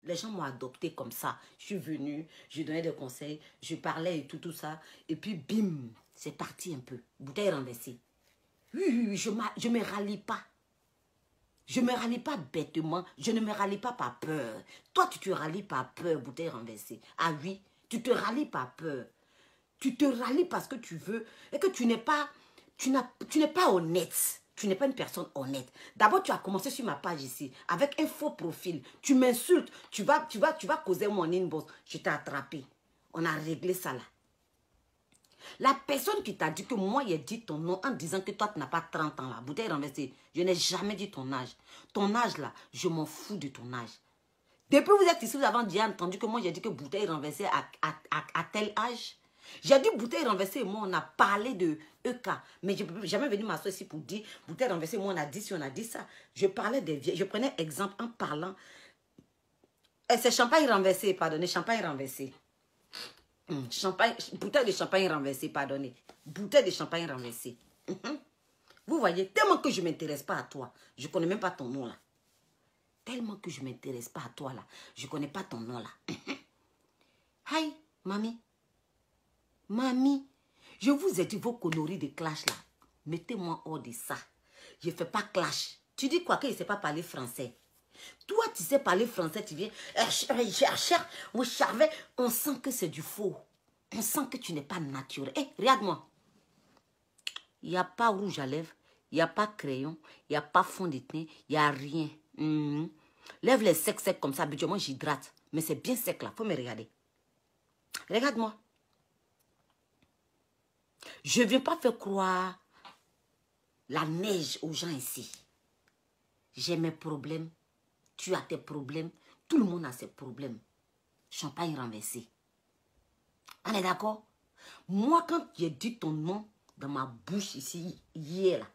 Les gens m'ont adopté comme ça. Je suis venue, je donnais des conseils, je parlais et tout ça. Et puis, bim, c'est parti un peu. Bouteille renversée. Oui, je ne me rallie pas. Je ne me rallie pas bêtement. Je ne me rallie pas par peur. Toi, tu te rallies par peur, bouteille renversée. Ah oui, tu te rallies par peur. Tu te rallies parce que tu veux et que tu n'es pas honnête. Tu n'es pas une personne honnête. D'abord, tu as commencé sur ma page ici avec un faux profil. Tu m'insultes. Tu vas causer mon inbox. Je t'ai attrapé. On a réglé ça là. La personne qui t'a dit que moi, j'ai dit ton nom en disant que toi, tu n'as pas 30 ans là. Bouteille renversée. Je n'ai jamais dit ton âge. Ton âge là, je m'en fous de ton âge. Depuis que vous êtes ici, vous avez déjà entendu que moi, j'ai dit que bouteille renversée à tel âge. J'ai dit bouteille renversée et moi, on a parlé de EK. Mais je ne peux jamais venir m'asseoir ici pour dire bouteille renversée, moi, on a dit si on a dit ça. Je parlais des vieilles. Je prenais exemple en parlant. C'est champagne renversé, pardonnez, champagne renversé. Champagne, bouteille de champagne renversée, pardonnez. Bouteille de champagne renversée. Vous voyez, tellement que je ne m'intéresse pas à toi. Je ne connais même pas ton nom là. Tellement que je ne m'intéresse pas à toi là. Je ne connais pas ton nom là. Hi, mamie. Mamie, je vous ai dit vos conneries de clash là. Mettez-moi hors de ça. Je ne fais pas clash. Tu dis quoi qu'il ne sait pas parler français? Toi, tu sais parler français, tu viens. On sent que c'est du faux. On sent que tu n'es pas naturel. Hé, regarde-moi. Il n'y a pas rouge à lèvres. Il n'y a pas crayon. Il n'y a pas fond de teint. Il n'y a rien. Lève les secs comme ça. Habituellement, j'hydrate. Mais c'est bien sec là. Il faut me regarder. Regarde-moi. Je ne viens pas faire croire la neige aux gens ici. J'ai mes problèmes. Tu as tes problèmes. Tout le monde a ses problèmes. Champagne renversé. On est d'accord? Moi, quand j'ai dit ton nom dans ma bouche ici, hier,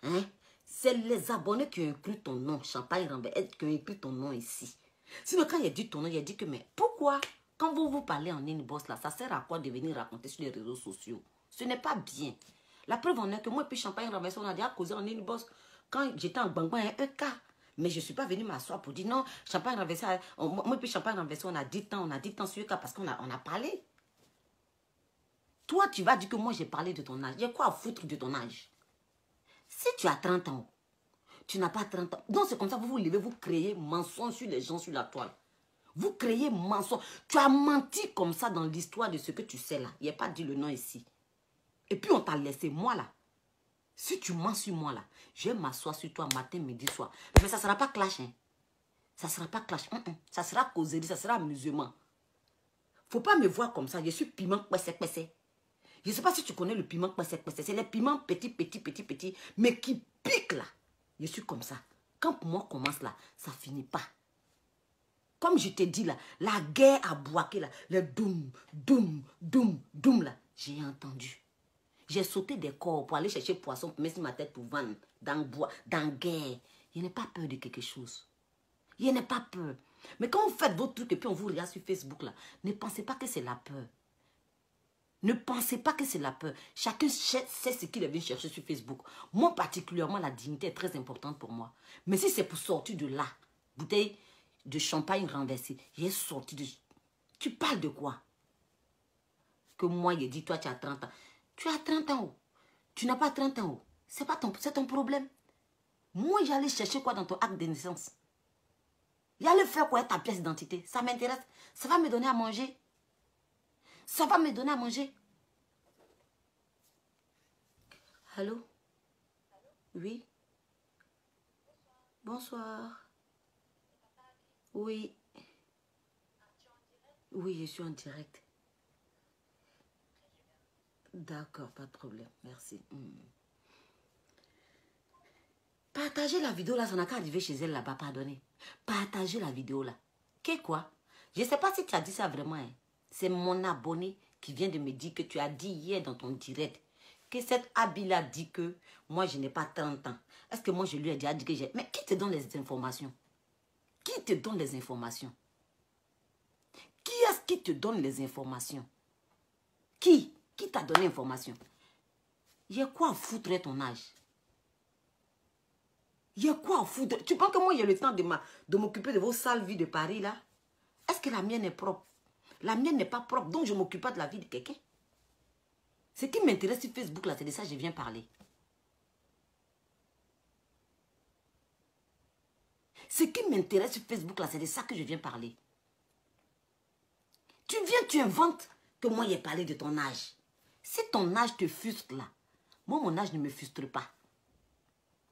hein, c'est les abonnés qui ont écrit ton nom, champagne renversé, qui ont écrit ton nom ici. Sinon, quand j'ai dit ton nom, j'ai dit que, mais pourquoi, quand vous parlez en inbox, là, ça sert à quoi de venir raconter sur les réseaux sociaux? Ce n'est pas bien. La preuve en est que moi, puis champagne renversé, on a déjà causé en inbox. Quand j'étais en Gbangba, il y a un cas. Mais je ne suis pas venue m'asseoir pour dire non, champagne renversé, moi, puis champagne renversé, on a dit tant sur le cas parce qu'on a parlé. Toi, tu vas dire que moi, j'ai parlé de ton âge. Il y a quoi à foutre de ton âge? Si tu as 30 ans, tu n'as pas 30 ans. Donc, c'est comme ça, vous vous levez, vous créez mensonge sur les gens sur la toile. Vous créez mensonge. Tu as menti comme ça dans l'histoire de ce que tu sais là. Il n'y a pas dit le nom ici. Et puis, on t'a laissé, moi là. Si tu mens sur moi là, je vais m'asseoir sur toi matin, midi, soir. Mais ça ne sera pas clash, hein. Ça ne sera pas clash. Ça sera causerie, ça sera amusement. Il ne faut pas me voir comme ça. Je suis piment, pessé. Je ne sais pas si tu connais le piment pessé. C'est les piments petits, mais qui piquent là. Je suis comme ça. Quand pour moi commence là, ça ne finit pas. Comme je t'ai dit là, la guerre a boaqué là, le doum là, j'ai entendu. J'ai sauté des corps pour aller chercher poisson pour mettre ma tête pour vendre dans bois, dans guerre. Je n'ai pas peur de quelque chose. Je n'ai pas peur. Mais quand vous faites vos trucs et puis on vous regarde sur Facebook là, ne pensez pas que c'est la peur. Ne pensez pas que c'est la peur. Chacun sait ce qu'il est venu chercher sur Facebook. Moi particulièrement, la dignité est très importante pour moi. Mais si c'est pour sortir de là, bouteille de champagne renversée, j'ai sorti de... Tu parles de quoi? Que moi, j'ai dit, toi, tu as 30 ans. Tu as 30 ans. Tu n'as pas 30 ans. C'est ton problème. Moi, j'allais chercher quoi dans ton acte de naissance? J'allais faire quoi ta pièce d'identité? Ça m'intéresse. Ça va me donner à manger. Ça va me donner à manger. Allô? Oui? Bonsoir. Oui. Oui, je suis en direct. D'accord, pas de problème. Merci. Partagez la vidéo là, ça n'a qu'à arriver chez elle là-bas, pardonnez. Partagez la vidéo là. Qu'est-ce quoi? Je ne sais pas si tu as dit ça vraiment. Hein. C'est mon abonné qui vient de me dire que tu as dit hier dans ton direct que cette Abila dit que moi je n'ai pas 30 ans. Est-ce que moi je lui ai déjà dit que j'ai... Mais qui te donne les informations? Qui te donne les informations? Qui est-ce qui te donne les informations? Qui t'a donné l'information? Il y a quoi à foutre ton âge? Il y a quoi à foutre? Tu penses que moi, il y a le temps de m'occuper de vos sales vies de Paris, là? Est-ce que la mienne est propre? La mienne n'est pas propre, donc je ne m'occupe pas de la vie de quelqu'un. Ce qui m'intéresse sur Facebook, là, c'est de ça que je viens parler. Ce qui m'intéresse sur Facebook, là, c'est de ça que je viens parler. Tu viens, tu inventes que moi, j'ai parlé de ton âge. Si ton âge te frustre, là, moi, mon âge ne me frustre pas.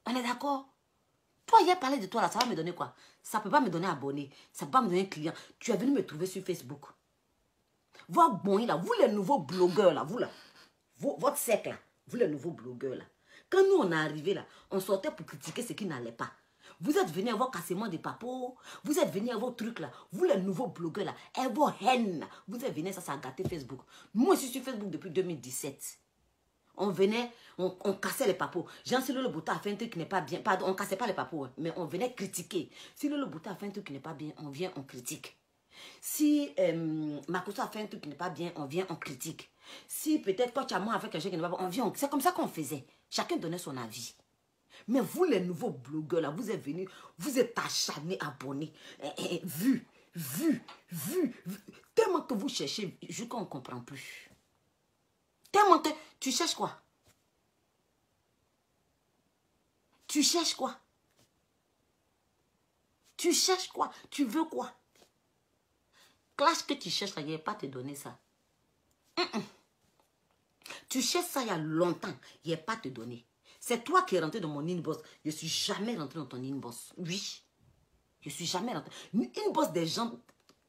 On est d'accord? Toi, il a parlé de toi, là, ça va me donner quoi? Ça ne peut pas me donner abonné. Ça ne peut pas me donner client. Tu es venu me trouver sur Facebook. Voir bon, là, vous les nouveaux blogueurs, là, vous, là, votre cercle, là, vous les nouveaux blogueurs, là. Quand nous, on est arrivés, là, on sortait pour critiquer ce qui n'allait pas. Vous êtes venus à vos cassements de papeaux, vous êtes venus à vos trucs, là. Vous, les nouveaux blogueurs, là, et vos haines, là. Vous êtes venus, ça a gâté Facebook. Moi, je suis sur Facebook depuis 2017. On venait, on cassait les papeaux. Jean-Cyril Le Bouta a fait un truc qui n'est pas bien. Pardon, on ne cassait pas les papeaux, hein, mais on venait critiquer. Si Le Bouta a fait un truc qui n'est pas bien, on vient, on critique. Si Makosso a fait un truc qui n'est pas bien, on vient, on critique. Si peut-être quand Chamon a fait quelque chose qui n'est pas bien, on vient, c'est comme ça qu'on faisait. Chacun donnait son avis. Mais vous, les nouveaux blogueurs, là, vous êtes venus, vous êtes acharnés, abonnés, vu. Tellement que vous cherchez, je ne comprends plus. Tellement que tu cherches quoi? Tu cherches quoi? Tu cherches quoi? Tu veux quoi? Clash que tu cherches, là, il n'y a pas te donner ça. Tu cherches ça il y a longtemps, il n'y a pas te donner. C'est toi qui es rentré dans mon inbox. Je ne suis jamais rentré dans ton inbox. Oui. Je ne suis jamais rentré. Inbox des gens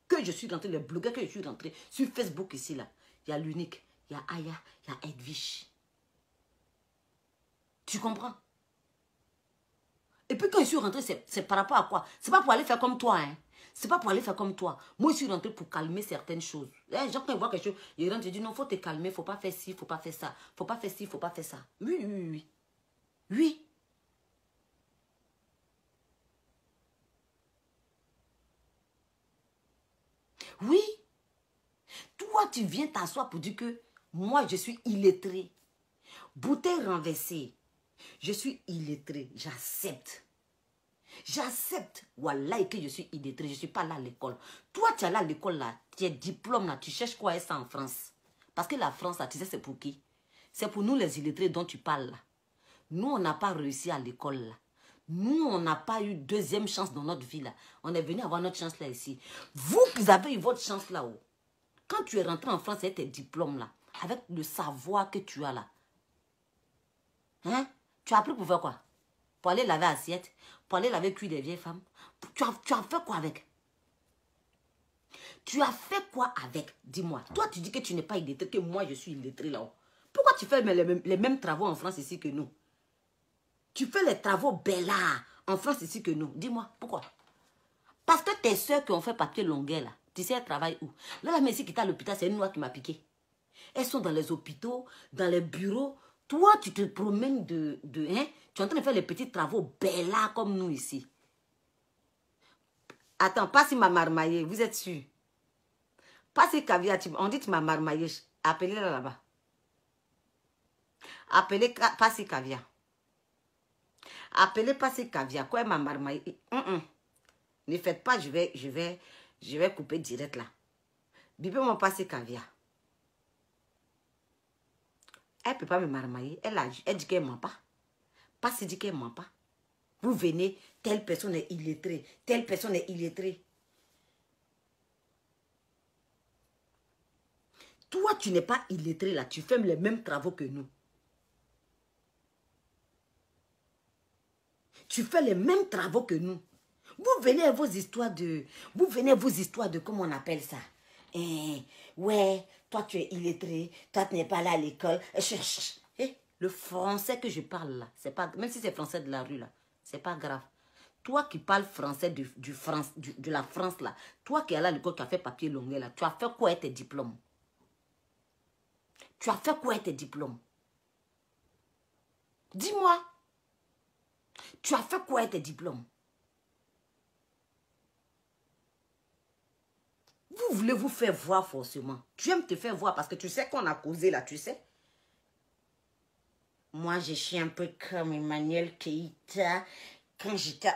que je suis rentré, les blogueurs que je suis rentré sur Facebook ici, là. Il y a l'unique, il y a Aya, il y a Edwige. Tu comprends? Et puis quand je suis rentré, c'est par rapport à quoi? C'est pas pour aller faire comme toi, hein. C'est pas pour aller faire comme toi. Moi, je suis rentré pour calmer certaines choses. Les gens, quand ils voient quelque chose, ils rentrent, ils disent non, il faut te calmer, il ne faut pas faire ci, il ne faut pas faire ça. Il ne faut pas faire ci, il ne faut pas faire ça. Oui. Oui. Oui. Toi, tu viens t'asseoir pour dire que moi, je suis illettré. Bouteille renversée. Je suis illettré. J'accepte. J'accepte. Voilà que je suis illettré. Je ne suis pas là à l'école. Toi, tu es là à l'école, là. Tu es diplôme, là. Tu cherches quoi ça en France? Parce que la France, là, tu sais, c'est pour qui? C'est pour nous, les illettrés dont tu parles, là. Nous, on n'a pas réussi à l'école, là. Nous, on n'a pas eu deuxième chance dans notre vie, là. On est venu avoir notre chance, là, ici. Vous avez eu votre chance, là-haut. Quand tu es rentré en France avec tes diplômes, là, avec le savoir que tu as, là, hein? Tu as appris pour faire quoi? Pour aller laver assiette, pour aller laver cuir des vieilles femmes. Tu as fait quoi avec? Tu as fait quoi avec? Dis-moi. Toi, tu dis que tu n'es pas illettré, que moi, je suis illettré là-haut. Pourquoi tu fais les mêmes travaux en France ici que nous? Tu fais les travaux bellards en France ici que nous. Dis-moi, pourquoi? Parce que tes soeurs qui ont fait papier longuet là, tu sais, elles travaillent où? Là, la messie qui est à l'hôpital, c'est une noire qui m'a piqué. Elles sont dans les hôpitaux, dans les bureaux. Toi, tu te promènes hein? Tu es en train de faire les petits travaux bellards comme nous ici. Attends, pas si m'a marmaillé, vous êtes sûr? Pas si Caviar, on dit que tu m'as marmaillé. Appelez-la là-bas. Appelez pas si Caviar. Appelez pas si Caviar. Quoi, elle m'a marmaillé? Ne faites pas, je vais couper direct là. Bipez-moi pas si Caviar. Elle ne peut pas me marmailler. Elle dit qu'elle ne ment pas. Pas si dit qu'elle ne ment pas. Vous venez, telle personne est illettrée. Telle personne est illettrée. Toi, tu n'es pas illettré là. Tu fais les mêmes travaux que nous. Tu fais les mêmes travaux que nous. Vous venez à vos histoires de... Vous venez à vos histoires de... Comment on appelle ça? Ouais, toi tu es illettré. Toi tu n'es pas là à l'école. Le français que je parle là, c'est pas... Même si c'est français de la rue là, c'est pas grave. Toi qui parles français de la France là, toi qui es là à l'école, qui a fait papier longuet là, tu as fait quoi avec tes diplômes? Tu as fait quoi avec tes diplômes? Dis-moi. Tu as fait quoi avec tes diplômes? Vous voulez vous faire voir forcément. Tu aimes te faire voir parce que tu sais qu'on a causé là, tu sais. Moi, je suis un peu comme Emmanuel Keïta. Quand j'étais...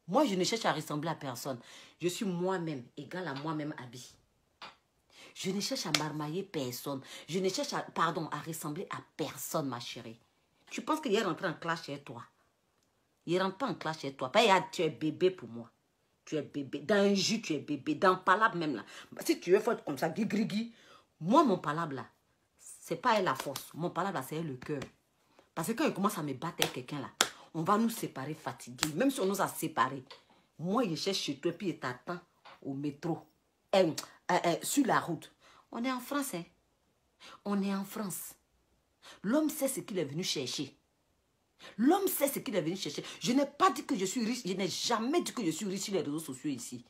Moi, je ne cherche à ressembler à personne. Je suis moi-même, égale à moi-même habillée. Je ne cherche à marmailler personne. Je ne cherche à, à ressembler à personne, ma chérie. Tu penses qu'il est rentré en classe chez toi? Il ne rentre pas en classe chez toi. Tu es bébé pour moi. Tu es bébé. Dans un jus, tu es bébé. Dans palabre même là. Si tu veux faire comme ça, gui. Moi, mon palabre là, c'est pas elle la force. Mon palabre là, c'est elle le cœur. Parce que quand il commence à me battre avec quelqu'un là, on va nous séparer fatigués. Même si on nous a séparés. Moi, je cherche chez toi puis il t'attend au métro. Sur la route. On est en France, hein. On est en France. L'homme sait ce qu'il est venu chercher. L'homme sait ce qu'il est venu chercher. Je n'ai pas dit que je suis riche. Je n'ai jamais dit que je suis riche sur les réseaux sociaux ici.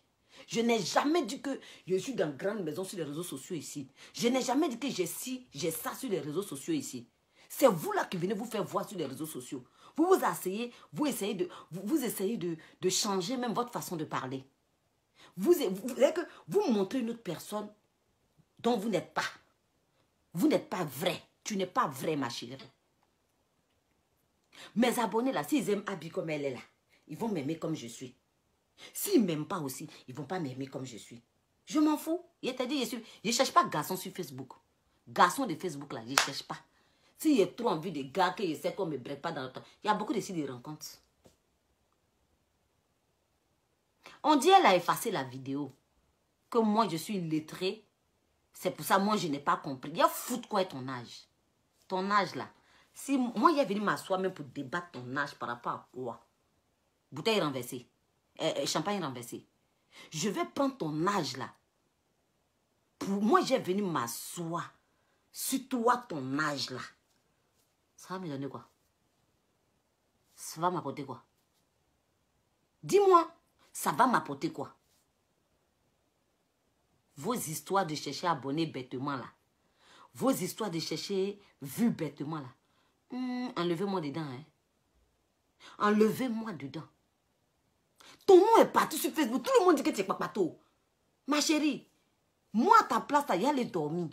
Je n'ai jamais dit que je suis dans une grande maison sur les réseaux sociaux ici. Je n'ai jamais dit que j'ai ça sur les réseaux sociaux ici. C'est vous là qui venez vous faire voir sur les réseaux sociaux. Vous essayez de changer même votre façon de parler. Vous montrez une autre personne dont vous n'êtes pas. Vous n'êtes pas vrai. Tu n'es pas vrai, ma chérie. Mes abonnés là, s'ils aiment Abby comme elle est là, ils vont m'aimer comme je suis. S'ils ne m'aiment pas aussi, ils ne vont pas m'aimer comme je suis. Je m'en fous. Je t'ai dit, je ne cherche pas garçon sur Facebook. Garçon de Facebook là, je ne cherche pas. S'il y a trop envie de gars que je sais qu'on ne me break pas dans le temps, il y a beaucoup de sites de rencontres. On dit elle a effacé la vidéo. Que moi je suis lettrée. C'est pour ça moi je n'ai pas compris. Il y a foutre quoi est ton âge? Ton âge là. Si moi il est venu m'asseoir même pour débattre ton âge par rapport à quoi? Bouteille renversée. Champagne renversé. Je vais prendre ton âge là. Pour moi, j'ai venu m'asseoir sur toi, ton âge là. Ça va me donner quoi? Ça va m'apporter quoi? Dis-moi, ça va m'apporter quoi? Vos histoires de chercher abonnés bêtement là. Vos histoires de chercher vues bêtement là. Enlevez-moi dedans, hein. Enlevez-moi dedans. Ton nom est parti sur Facebook. Tout le monde dit que tu es papato. Ma chérie, moi à ta place, il y a les dormir.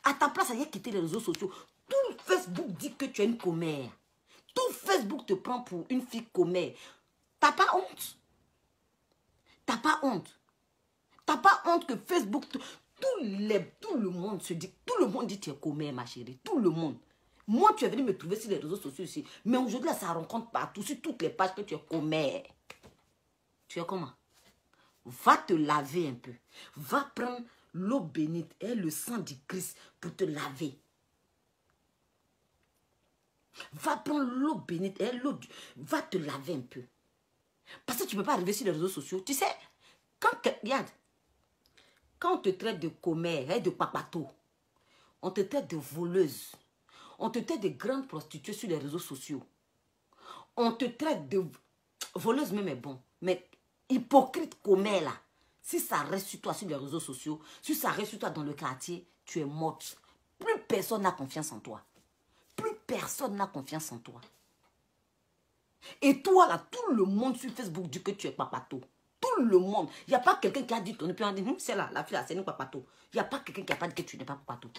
À ta place, il y a quitter les réseaux sociaux. Tout Facebook dit que tu es une commère. Tout Facebook te prend pour une fille commère. T'as pas honte? T'as pas honte? T'as pas honte que Facebook, tout le monde se dit, tout le monde dit que tu es commère, ma chérie. Tout le monde. Moi, tu es venu me trouver sur les réseaux sociaux ici. Mais aujourd'hui, là, ça rencontre partout, sur toutes les pages que tu es commère. Tu es comment? Va te laver un peu. Va prendre l'eau bénite et le sang du Christ pour te laver. Va prendre l'eau bénite et l'eau. Va te laver un peu. Parce que tu ne peux pas arriver sur les réseaux sociaux. Tu sais, regarde, quand on te traite de commère et de papato, on te traite de voleuse, on te traite de grande prostituée sur les réseaux sociaux. On te traite de voleuse même est bon, mais hypocrite commère là. Si ça reste sur toi sur les réseaux sociaux, si ça reste sur toi dans le quartier, tu es morte. Plus personne n'a confiance en toi. Plus personne n'a confiance en toi. Et toi là, tout le monde sur Facebook dit que tu es papato. Tout le monde. Il n'y a pas quelqu'un qui a dit ton puis on dit, c'est là, la fille là, c'est une papato. Il n'y a pas quelqu'un qui n'a pas dit que tu n'es pas papato.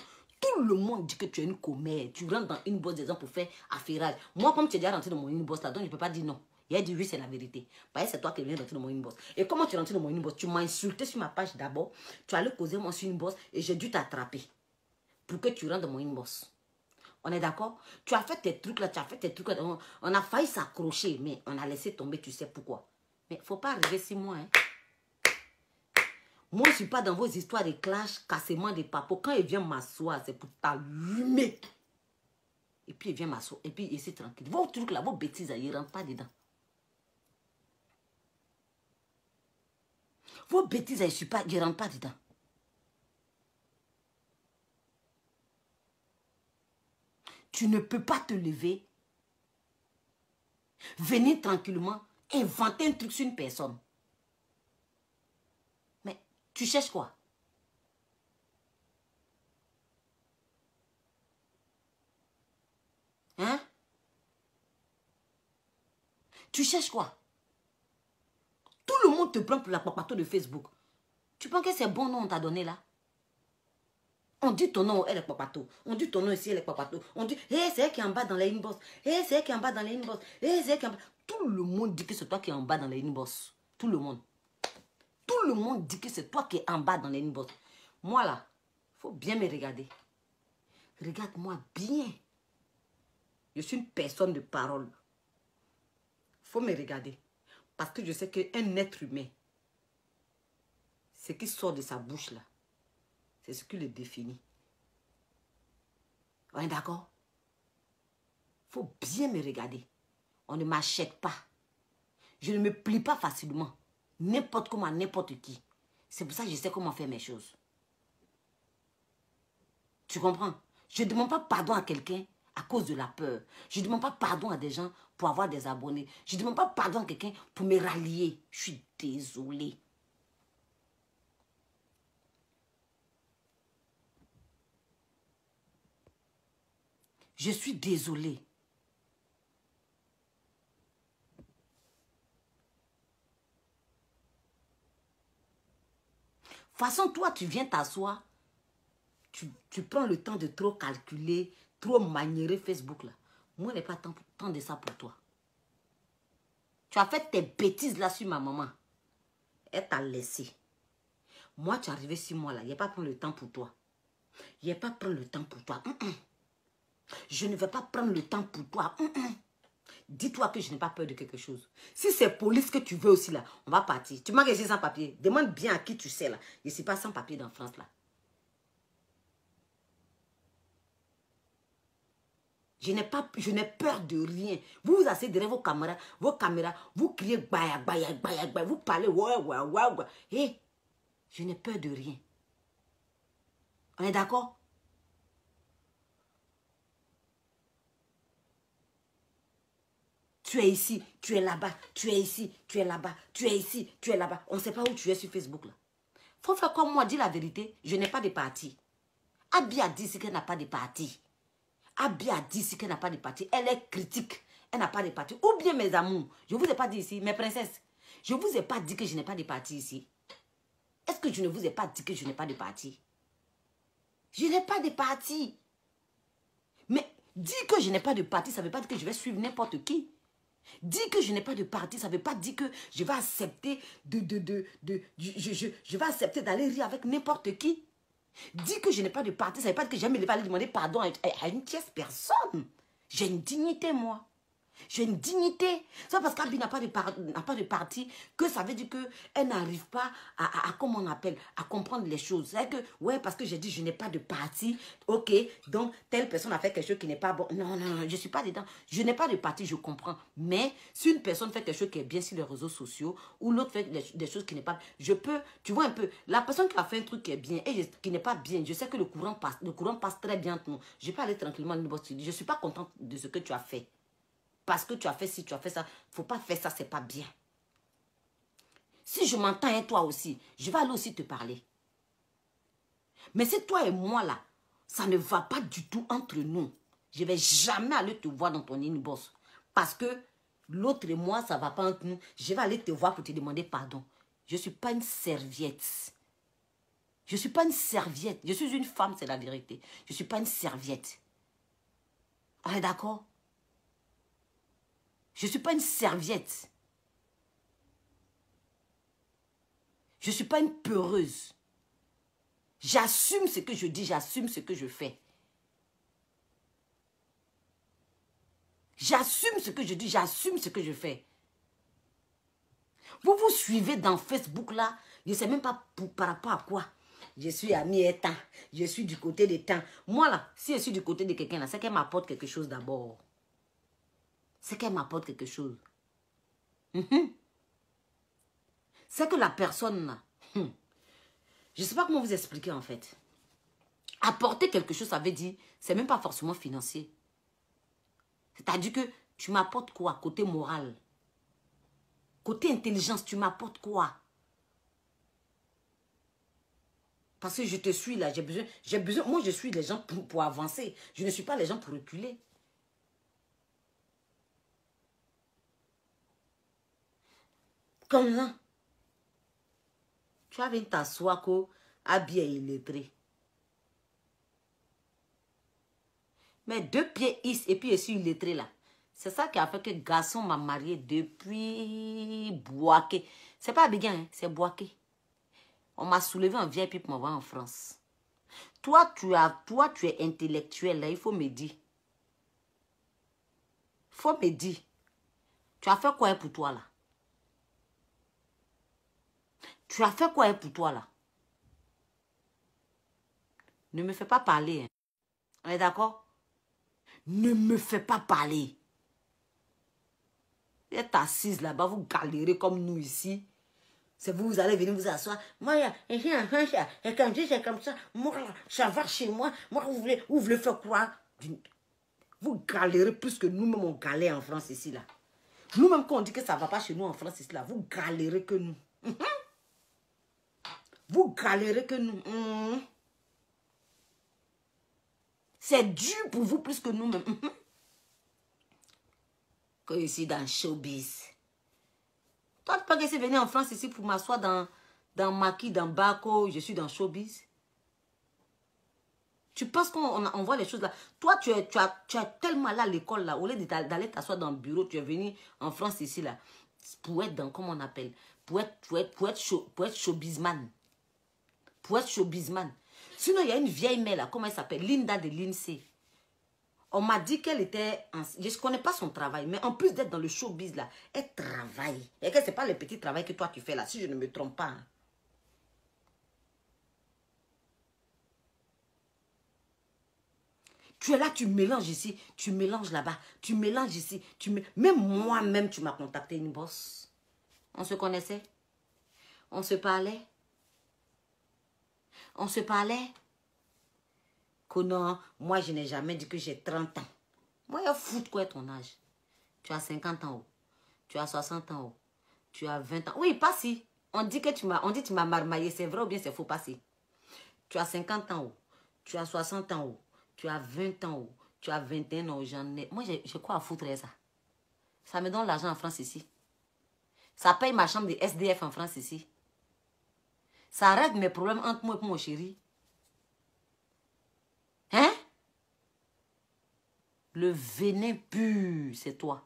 Tout le monde dit que tu es une commère. Tu rentres dans une bosse des gens pour faire affairage. Moi, comme tu es déjà rentré dans mon inbox là, donc je ne peux pas dire non. Il a dit oui, c'est la vérité. Parce que c'est toi qui viens rentrer dans mon inbox. Et comment tu es rentré dans mon inbox? Tu m'as insulté sur ma page d'abord. Tu allais causer moi sur une inbox et j'ai dû t'attraper pour que tu rentres dans mon inbox. On est d'accord? Tu as fait tes trucs là, tu as fait tes trucs là. On a failli s'accrocher, mais on a laissé tomber, tu sais pourquoi. Mais il ne faut pas arriver sur moi, hein. Moi, je ne suis pas dans vos histoires de clash, cassement des papos. Quand il vient m'asseoir, c'est pour t'allumer. Et puis, il vient m'asseoir. Et puis, il est tranquille. Vos trucs là, vos bêtises, ils ne rentrent pas dedans. Vos bêtises, je ne rentre pas dedans. Tu ne peux pas te lever, venir tranquillement, inventer un truc sur une personne. Mais tu cherches quoi? Hein? Tu cherches quoi? Tout le monde te prend pour la papato de Facebook. Tu penses que c'est bon nom on t'a donné là? On dit ton nom, elle est papato. On dit ton nom ici, elle est papato. On dit, hé, c'est elle qui est en bas dans les inbox. Hé, c'est elle qui est en bas dans les inbox. Hé, c'est elle qui est en bas. Tout le monde dit que c'est toi qui es en bas dans les inbox. Tout le monde. Tout le monde dit que c'est toi qui es en bas dans les inbox. Moi là, il faut bien me regarder. Regarde-moi bien. Je suis une personne de parole. Il faut me regarder. Parce que je sais qu'un être humain, ce qui sort de sa bouche là, c'est ce qui le définit. On est d'accord? Il faut bien me regarder. On ne m'achète pas. Je ne me plie pas facilement. N'importe comment, n'importe qui. C'est pour ça que je sais comment faire mes choses. Tu comprends? Je ne demande pas pardon à quelqu'un à cause de la peur. Je ne demande pas pardon à des gens pour avoir des abonnés. Je ne demande pas pardon à quelqu'un pour me rallier. Je suis désolée. Je suis désolée. De toute façon, toi, tu viens t'asseoir. Tu prends le temps de trop calculer, trop maniérer Facebook là. Moi, je n'ai pas tant de ça pour toi. Tu as fait tes bêtises là sur ma maman. Elle t'a laissé. Moi, tu es arrivé 6 mois là. Il n'y a pas prendre le temps pour toi. Il n'y a pas prendre le temps pour toi. Je ne vais pas prendre le temps pour toi. Dis-toi que je n'ai pas peur de quelque chose. Si c'est police que tu veux aussi là, on va partir. Tu m'as laissé sans papier. Demande bien à qui tu sais là. Je ne suis pas sans papier dans France là. Je n'ai peur de rien. Vous vous asseyez derrière vos caméras, vous criez baya, baya, baya, baya, vous parlez ouais, ouais, ouais, ouais. Hé, je n'ai peur de rien. On est d'accord? Tu es ici, tu es là-bas, tu es ici, tu es là-bas, tu es ici, tu es là-bas. On ne sait pas où tu es sur Facebook là. Faut faire comme moi, dis la vérité. Je n'ai pas de parti. Abi a dit ici qu'elle n'a pas de parti. Abi a dit ici qu'elle n'a pas de parti. Elle est critique. Elle n'a pas de parti. Ou bien mes amours. Je ne vous ai pas dit ici, mes princesses. Je ne vous ai pas dit que je n'ai pas de parti ici. Est-ce que je ne vous ai pas dit que je n'ai pas de parti? Je n'ai pas de parti. Mais dire que je n'ai pas de parti, ça ne veut pas dire que je vais suivre n'importe qui. Dire que je n'ai pas de parti, ça ne veut pas dire que je vais accepter je vais accepter d'aller rire avec n'importe qui. Dire que je n'ai pas de parti, ça ne veut pas dire que j'aime aller demander pardon à une tierce personne. J'ai une dignité, moi. J'ai une dignité. C'est parce qu'Abi n'a pas de parti que ça veut dire qu'elle n'arrive pas comment on appelle, à comprendre les choses. C'est que, ouais, parce que j'ai dit je n'ai pas de parti, ok, donc telle personne a fait quelque chose qui n'est pas bon. Non, non, non, je ne suis pas dedans. Je n'ai pas de parti, je comprends. Mais si une personne fait quelque chose qui est bien sur les réseaux sociaux, ou l'autre fait des choses qui n'est pas, je peux, tu vois un peu, la personne qui a fait un truc qui est bien et qui n'est pas bien, je sais que le courant passe très bien entre nous. Je peux aller tranquillement à l'université. Je ne suis pas contente de ce que tu as fait. Parce que tu as fait ci, tu as fait ça. Il ne faut pas faire ça, c'est pas bien. Si je m'entends et toi aussi, je vais aller aussi te parler. Mais si toi et moi là, ça ne va pas du tout entre nous, je ne vais jamais aller te voir dans ton inbox. Parce que l'autre et moi, ça ne va pas entre nous. Je vais aller te voir pour te demander pardon. Je ne suis pas une serviette. Je ne suis pas une serviette. Je suis une femme, c'est la vérité. Je ne suis pas une serviette. On est d'accord? Je ne suis pas une serviette. Je ne suis pas une peureuse. J'assume ce que je dis, j'assume ce que je fais. J'assume ce que je dis, j'assume ce que je fais. Vous vous suivez dans Facebook là, je ne sais même pas par rapport à quoi. Je suis amie et temps, je suis du côté des temps. Moi là, si je suis du côté de quelqu'un là, c'est qu'elle m'apporte quelque chose d'abord. C'est qu'elle m'apporte quelque chose. C'est que la personne là, je ne sais pas comment vous expliquer en fait. Apporter quelque chose, ça veut dire, c'est même pas forcément financier. C'est-à-dire que tu m'apportes quoi? Côté moral. Côté intelligence, tu m'apportes quoi? Parce que je te suis là, j'ai besoin, moi je suis les gens pour avancer. Je ne suis pas les gens pour reculer. Comme ça. Tu as vu t'asseoir habillé et illettré. Mais 2 pieds is et puis je suis illettré là. C'est ça qui a fait que le garçon m'a marié depuis Boaké. C'est pas Abidjan, hein, c'est Boaké. On m'a soulevé en VIP pour m'envoyer en France. Toi, tu es intellectuel là, il faut me dire. Faut me dire. Tu as fait quoi pour toi là? Tu as fait quoi pour toi là? Ne me fais pas parler. Hein. On est d'accord? Ne me fais pas parler. Vous êtes assise là-bas, vous galérez comme nous ici. C'est vous allez venir vous asseoir. Moi, et quand je c'est comme ça, moi, ça va chez moi. Moi, vous voulez faire quoi? Vous galérez plus que nous-mêmes, on galère en France ici là. Nous-mêmes, quand on dit que ça ne va pas chez nous en France ici là, vous galérez que nous. Vous galérez que nous. C'est dur pour vous plus que nous-mêmes. Que ici dans showbiz. Toi, tu peux que c'est venu en France ici pour m'asseoir dans Maki, dans Bako, je suis dans showbiz. Tu penses qu'on voit les choses là. Toi, tu as tellement là à l'école là, au lieu d'aller t'asseoir dans le bureau, tu es venu en France ici là, pour être dans, comment on appelle, pour être showbizman. Pour être showbizman. Sinon, il y a une vieille mère là, comment elle s'appelle? Linda de l'INSEE. On m'a dit qu'elle était... Je ne connais pas son travail, mais en plus d'être dans le showbiz là, elle travaille. Et que ce n'est pas le petit travail que toi tu fais là, si je ne me trompe pas. Hein. Tu es là, tu mélanges ici, tu mélanges là-bas, tu mélanges ici. Même moi-même, tu m'as contacté une bosse. On se connaissait? On se parlait? On se parlait? Que non, moi je n'ai jamais dit que j'ai 30 ans. Moi, il fout quoi ton âge? Tu as 50 ans, tu as 60 ans, tu as 20 ans. Oui, pas si. On dit que tu m'as marmaillé, c'est vrai ou bien c'est faux, pas si. Tu as 50 ans, tu as 60 ans, tu as 20 ans, tu as 21 ans, j'en ai. Moi, j'ai quoi à foutre de ça? Ça me donne l'argent en France ici. Ça paye ma chambre de SDF en France ici. Ça règle mes problèmes entre moi et mon chéri. Hein? Le venin pur, c'est toi.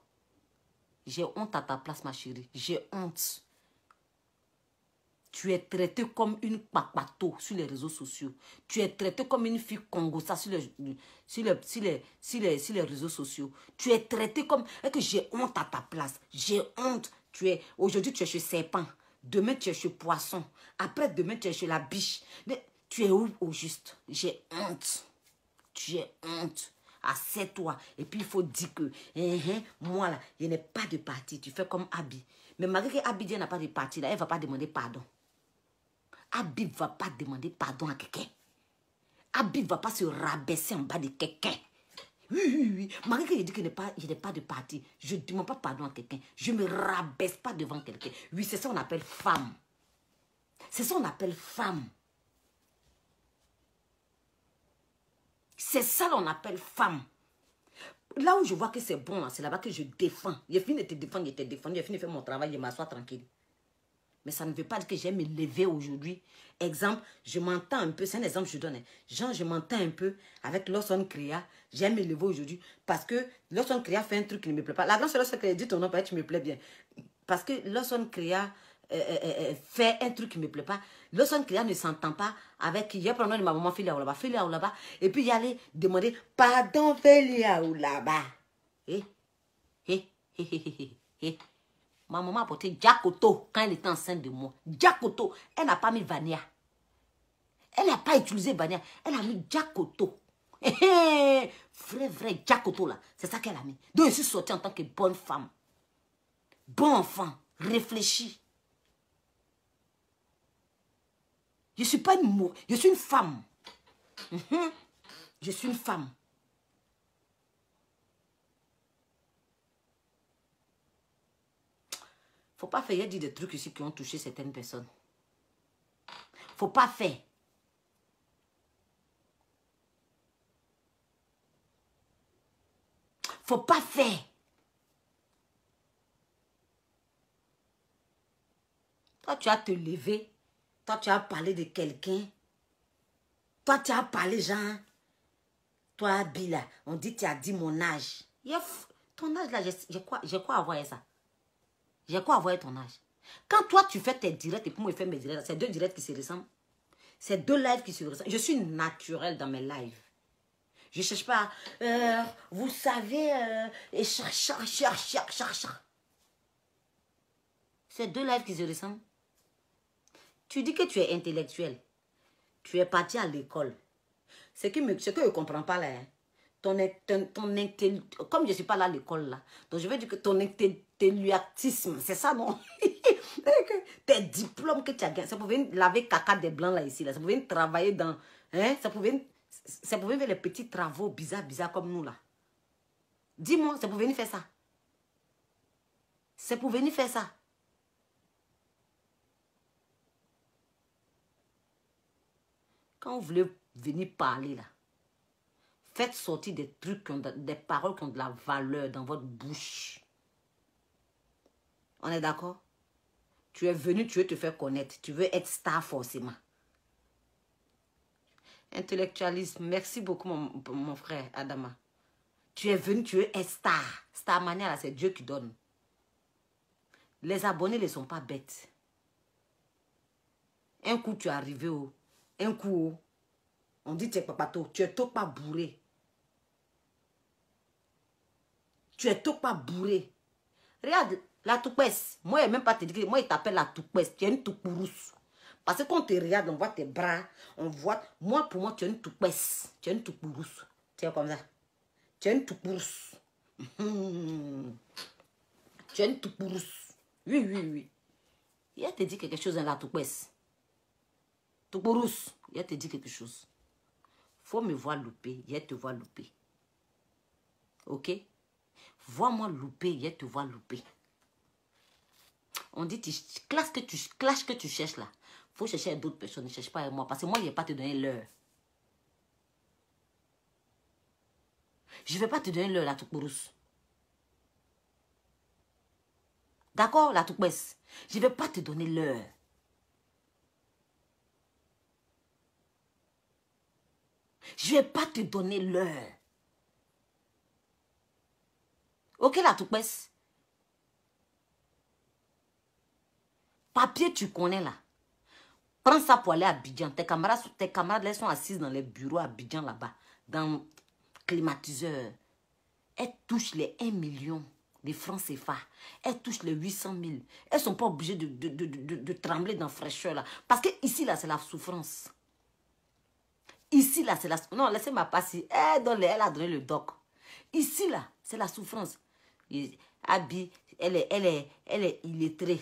J'ai honte à ta place, ma chérie. J'ai honte. Tu es traitée comme une papato sur les réseaux sociaux. Tu es traitée comme une fille congossa sur les réseaux sociaux. Tu es traitée comme... Et que j'ai honte à ta place. J'ai honte. Aujourd'hui, tu es chez Serpent. Demain, tu es chez Poisson. Après, demain, tu es chez la biche. Mais tu es où au juste? J'ai honte. Tu es honte. Assieds-toi. Et puis, il faut dire que, moi, là, il n'y a pas de parti. Tu fais comme Abby. Mais malgré que Abby n'a pas de parti, là, elle ne va pas demander pardon. Abby ne va pas demander pardon à quelqu'un. Abby ne va pas se rabaisser en bas de quelqu'un. Oui. Malgré que je dis que je n'ai pas de parti, je ne demande pas pardon à quelqu'un. Je ne me rabaisse pas devant quelqu'un. Oui, c'est ça qu'on appelle femme. C'est ça qu'on appelle femme. C'est ça qu'on appelle femme. Là où je vois que c'est bon, c'est là-bas que je défends. J'ai fini de te défendre, je t'ai défendu, j'ai fini de faire mon travail, je m'assois tranquille. Mais ça ne veut pas dire que j'ai me lever aujourd'hui. Exemple, je m'entends un peu, c'est un exemple que je donne. Hein. Genre, je m'entends un peu avec Lawson Crea. J'aime me lever aujourd'hui parce que Lawson Crea fait un truc qui ne me plaît pas. La grande Lawson Crea dit ton nom, peut-être tu me plais bien. Parce que Lawson Crea fait un truc qui ne me plaît pas. Lawson Crea ne s'entend pas avec... Il y a prendre de ma maman, Félia ou là-bas. Et puis, il allait demander pardon, Félia ou là-bas. Ma maman a porté Jacoto quand elle était enceinte de moi. Jacoto, elle n'a pas mis Vania. Elle n'a pas utilisé Vania. Elle a mis Jacoto. Vrai Jacoto là. C'est ça qu'elle a mis. Donc je suis sortie en tant que bonne femme. Bon enfant. Réfléchis. Je ne suis pas une mot. Je suis une femme. Je suis une femme. Faut pas faire, il y a dit des trucs ici qui ont touché certaines personnes. Faut pas faire. Faut pas faire. Toi, tu as te levé. Toi, tu as parlé de quelqu'un. Toi, tu as parlé, genre. Toi, Bila, on dit tu as dit mon âge. Ton âge là, j'ai quoi à voir avec ça? J'ai quoi à voir avec ton âge? Quand toi, tu fais tes directs et puis moi, je fais mes directs, c'est deux directs qui se ressemblent. C'est deux lives qui se ressemblent. Je suis naturelle dans mes lives. Je ne cherche pas, vous savez, et c'est deux lives qui se ressemblent. Tu dis que tu es intellectuel. Tu es parti à l'école. Ce que je ne comprends pas là, hein. Comme je ne suis pas là à l'école là, donc je veux dire que ton intellectisme, c'est ça non? Tes diplômes que tu as gagnés, ça pouvait laver caca des blancs là ici, là. Ça pouvait travailler dans, hein? Ça pouvait faire les petits travaux bizarres comme nous là. Dis-moi, ça pouvait venir faire ça. C'est pour venir faire ça. Quand vous voulez venir parler là, faites sortir des trucs, des paroles qui ont de la valeur dans votre bouche. On est d'accord? Tu es venu, tu veux te faire connaître. Tu veux être star forcément. Intellectualisme. Merci beaucoup mon frère Adama. Tu es venu, tu veux être star. Star mania là, c'est Dieu qui donne. Les abonnés ne sont pas bêtes. Un coup tu es arrivé où? Un coup, on dit tu es papato. Tu es tout pas bourré. Tu es tout pas bourré. Regarde, la toupesse. Moi, je ne même pas te dire que moi, il t'appelle la toupesse. Tu es une toupourousse. Parce que quand on te regarde, on voit tes bras. On voit. Moi, pour moi, tu es une toupesse. Tu es une toupourousse. Tu es comme ça. Tu es une toupourousse. Tu es une toupourousse. Oui. Il te dit quelque chose dans la toupesse. Toupourousse. Il te dit quelque chose. Faut me voir louper. Il te voit louper. Ok? Vois-moi louper. Il te voit louper. On dit, clash que tu cherches là. Faut chercher d'autres personnes. Ne cherche pas avec moi. Parce que moi, je ne vais pas te donner l'heure. Je ne vais pas te donner l'heure, la toupourousse. D'accord, la toupesse. Je ne vais pas te donner l'heure. Je ne vais pas te donner l'heure. Ok, la toupesse. Papier, tu connais là. Prends ça pour aller à Abidjan. Tes camarades là, sont assises dans les bureaux à Abidjan là-bas. Dans climatiseur. Elles touchent les 1 million de francs CFA. Elles touchent les 800 000. Elles ne sont pas obligées de trembler dans la fraîcheur là. Parce que ici là, c'est la souffrance. Ici là, c'est la... Non, laissez-moi passer. Elle a donné le doc. Ici là, c'est la souffrance. Abi, elle est illettrée.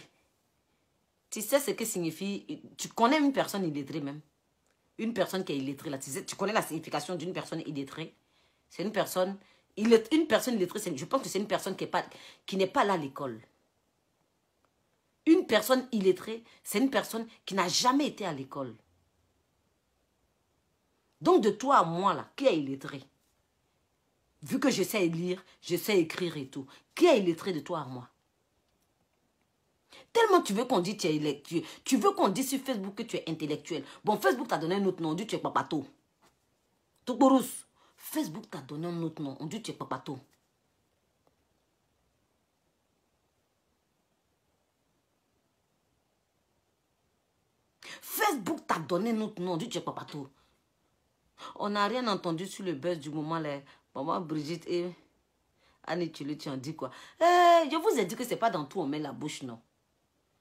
Tu sais ce que signifie... Tu connais une personne illettrée même? Une personne qui est illettrée là. Tu connais la signification d'une personne illettrée? C'est une personne... Une personne illettrée, je pense que c'est une personne qui n'est pas là à l'école. Une personne illettrée, c'est une personne qui n'a jamais été à l'école. Donc de toi à moi là, qui est illettré? Vu que je sais lire, je sais écrire et tout. Qui est illettré de toi à moi? Tellement tu veux qu'on dise tu veux qu'on dise sur Facebook que tu es intellectuel. Bon, Facebook t'a donné un autre nom, on dit tu es papato. Toukourousse. Facebook t'a donné un autre nom, on dit tu es papato. Facebook t'a donné un autre nom, on dit tu es papato. On n'a rien entendu sur le buzz du moment là. Maman Brigitte et Annie, tu en dis quoi? Je vous ai dit que c'est pas dans tout on met la bouche, non.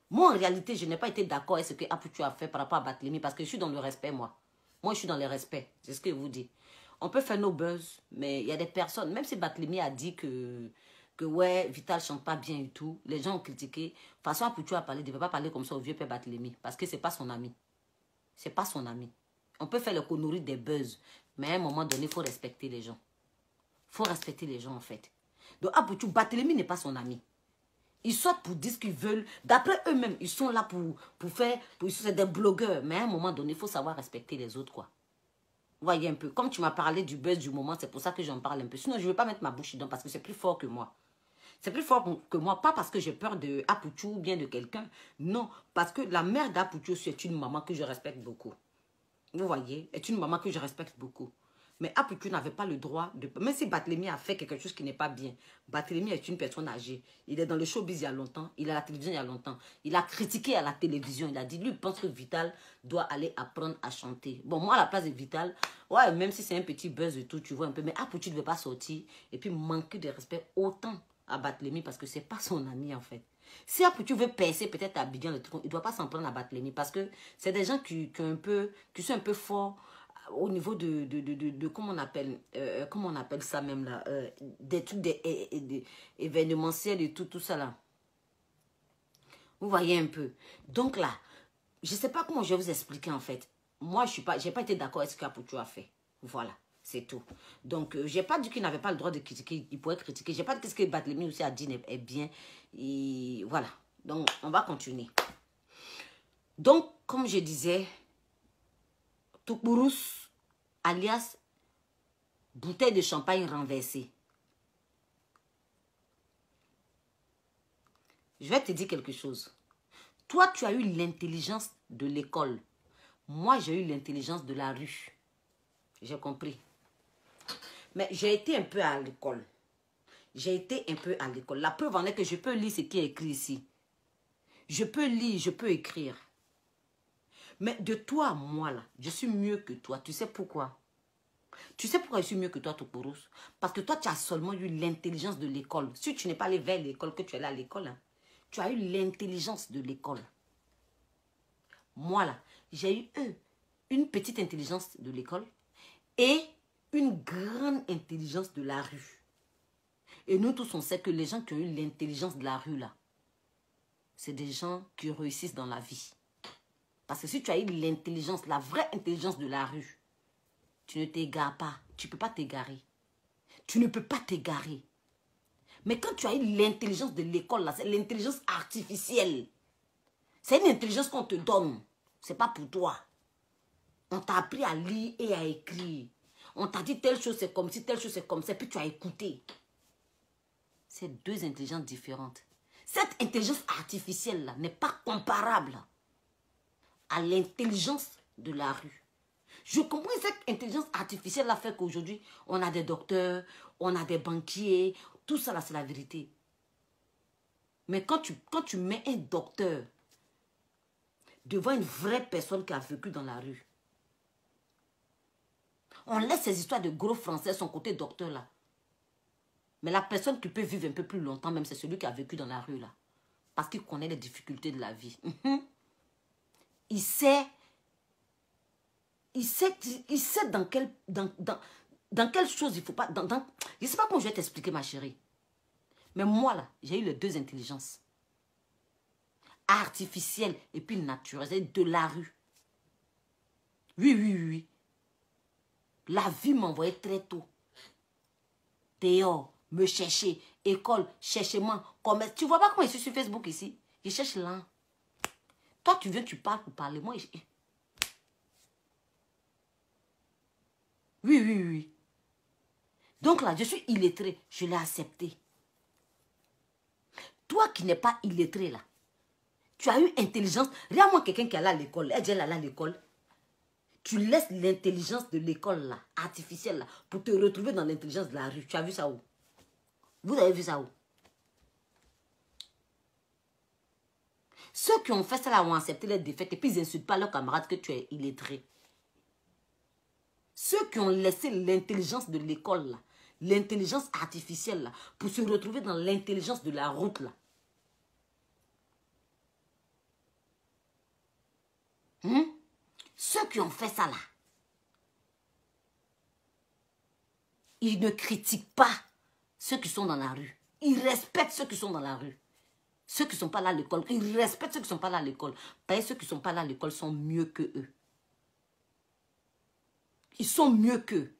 Moi, en réalité, je n'ai pas été d'accord avec ce que Apoutu a fait par rapport à Barthélémy parce que je suis dans le respect, moi. Moi, je suis dans le respect. C'est ce que je vous dis. On peut faire nos buzz, mais il y a des personnes, même si Barthélémy a dit que ouais, Vital chante pas bien et tout, les gens ont critiqué. De toute façon, Apoutu a parlé, il ne devait pas parler comme ça au vieux père Barthélémy parce que c'est pas son ami. C'est pas son ami. On peut faire le conneries des buzz, mais à un moment donné, il faut respecter les gens. Il faut respecter les gens, en fait. Donc, Apoutu, Barthélémy n'est pas son ami. Ils sortent pour dire ce qu'ils veulent. D'après eux-mêmes, ils sont là pour faire... C'est des blogueurs. Mais à un moment donné, il faut savoir respecter les autres, quoi. Vous voyez un peu. Comme tu m'as parlé du buzz du moment, c'est pour ça que j'en parle un peu. Sinon, je ne vais pas mettre ma bouche dedans parce que c'est plus fort que moi. C'est plus fort que moi. Pas parce que j'ai peur de Apoutu ou bien de quelqu'un. Non, parce que la mère d'Apoutu, c'est une maman que je respecte beaucoup. Vous voyez, est une maman que je respecte beaucoup. Mais Aputu n'avait pas le droit de... Même si Barthélemy a fait quelque chose qui n'est pas bien. Barthélemy est une personne âgée. Il est dans le showbiz il y a longtemps. Il est à la télévision il y a longtemps. Il a critiqué à la télévision. Il a dit, lui, il pense que Vital doit aller apprendre à chanter. Bon, moi, à la place de Vital, ouais, même si c'est un petit buzz et tout, tu vois un peu. Mais Aputu ne veut pas sortir et puis manquer de respect autant à Barthélemy parce que c'est pas son ami, en fait. Si Aputu veut percer peut-être à Abidjan, le truc, il ne doit pas s'en prendre à Barthélemy parce que c'est des gens qui sont un peu forts au niveau de comment on appelle ça même là, des trucs événementiels et tout ça là. Vous voyez un peu. Donc là, je ne sais pas comment je vais vous expliquer en fait. Moi, je n'ai pas été d'accord avec ce qu'Aputu a fait. Voilà, c'est tout. Donc, je n'ai pas dit qu'il n'avait pas le droit de critiquer. Il pourrait critiquer. Je n'ai pas dit que ce que Barthélemy aussi a dit est bien. Et voilà. Donc, on va continuer. Donc, comme je disais, Toukbourous, alias bouteille de champagne renversée. Je vais te dire quelque chose. Toi, tu as eu l'intelligence de l'école. Moi, j'ai eu l'intelligence de la rue. J'ai compris. Mais j'ai été un peu à l'école. J'ai été un peu à l'école. La preuve en est que je peux lire ce qui est écrit ici. Je peux lire, je peux écrire. Mais de toi à moi, là, je suis mieux que toi. Tu sais pourquoi? Tu sais pourquoi je suis mieux que toi, Toukbourous? Parce que toi, tu as seulement eu l'intelligence de l'école. Si tu n'es pas allé vers l'école, que tu es allé à l'école, hein, tu as eu l'intelligence de l'école. Moi, là, j'ai eu une petite intelligence de l'école et une grande intelligence de la rue. Et nous tous, on sait que les gens qui ont eu l'intelligence de la rue, là, c'est des gens qui réussissent dans la vie. Parce que si tu as eu l'intelligence, la vraie intelligence de la rue, tu ne t'égares pas. Tu ne peux pas t'égarer. Tu ne peux pas t'égarer. Mais quand tu as eu l'intelligence de l'école, là, c'est l'intelligence artificielle. C'est une intelligence qu'on te donne. Ce n'est pas pour toi. On t'a appris à lire et à écrire. On t'a dit telle chose c'est comme si, telle chose c'est comme ça, puis tu as écouté. C'est deux intelligences différentes. Cette intelligence artificielle-là n'est pas comparable à l'intelligence de la rue. Je comprends que cette intelligence artificielle-là fait qu'aujourd'hui, on a des docteurs, on a des banquiers, tout ça là, c'est la vérité. Mais quand tu mets un docteur devant une vraie personne qui a vécu dans la rue, on laisse ces histoires de gros français, son côté docteur là. Mais la personne qui peut vivre un peu plus longtemps même, c'est celui qui a vécu dans la rue là. Parce qu'il connaît les difficultés de la vie. Il sait dans quelle chose il ne faut pas... je ne sais pas comment je vais t'expliquer ma chérie. Mais moi là, j'ai eu les deux intelligences. Artificielle et puis naturelle, de la rue. Oui, oui, oui, oui. La vie m'envoyait très tôt. Dehors, me chercher, école, chercher-moi, commerce. Tu vois pas comment je suis sur Facebook ici? Je cherche là. Toi, tu viens, tu parles pour parler. Moi, oui, oui, oui, oui. Donc là, je suis illettré. Je l'ai accepté. Toi qui n'es pas illettré là, tu as eu intelligence. Regarde-moi quelqu'un qui est allé à l'école. Elle dit elle est allée à l'école. Tu laisses l'intelligence de l'école là, artificielle là, pour te retrouver dans l'intelligence de la rue. Tu as vu ça où? Vous avez vu ça où? Ceux qui ont fait ça là ont accepté les défaites et puis ils n'insultent pas leurs camarades que tu es illettré. Ceux qui ont laissé l'intelligence de l'école là, l'intelligence artificielle là, pour se retrouver dans l'intelligence de la route là. Ceux qui ont fait ça là, ils ne critiquent pas ceux qui sont dans la rue. Ils respectent ceux qui sont dans la rue. Ceux qui ne sont pas là à l'école, ils respectent ceux qui ne sont pas là à l'école. Parce que ceux qui ne sont pas là à l'école sont mieux que eux. Ils sont mieux qu'eux.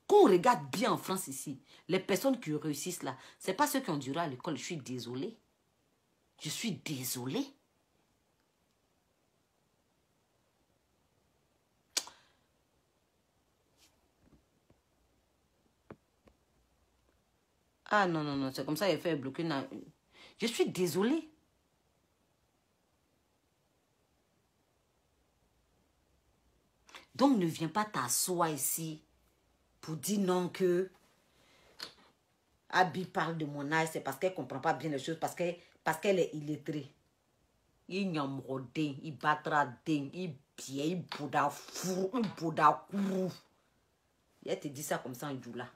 Quand on regarde bien en France ici, les personnes qui réussissent là, ce n'est pas ceux qui ont duré à l'école. Je suis désolée. Je suis désolée. Ah non, non, non, c'est comme ça qu'il fait bloquer. Je suis désolée. Donc ne viens pas t'asseoir ici pour dire non que Abi parle de mon âge, c'est parce qu'elle ne comprend pas bien les choses, parce qu'elle est illettrée. Il n'y a mordé, il battra ding, il pied, il bouda fou, il bouda courou. Elle te dit ça comme ça en Djoula.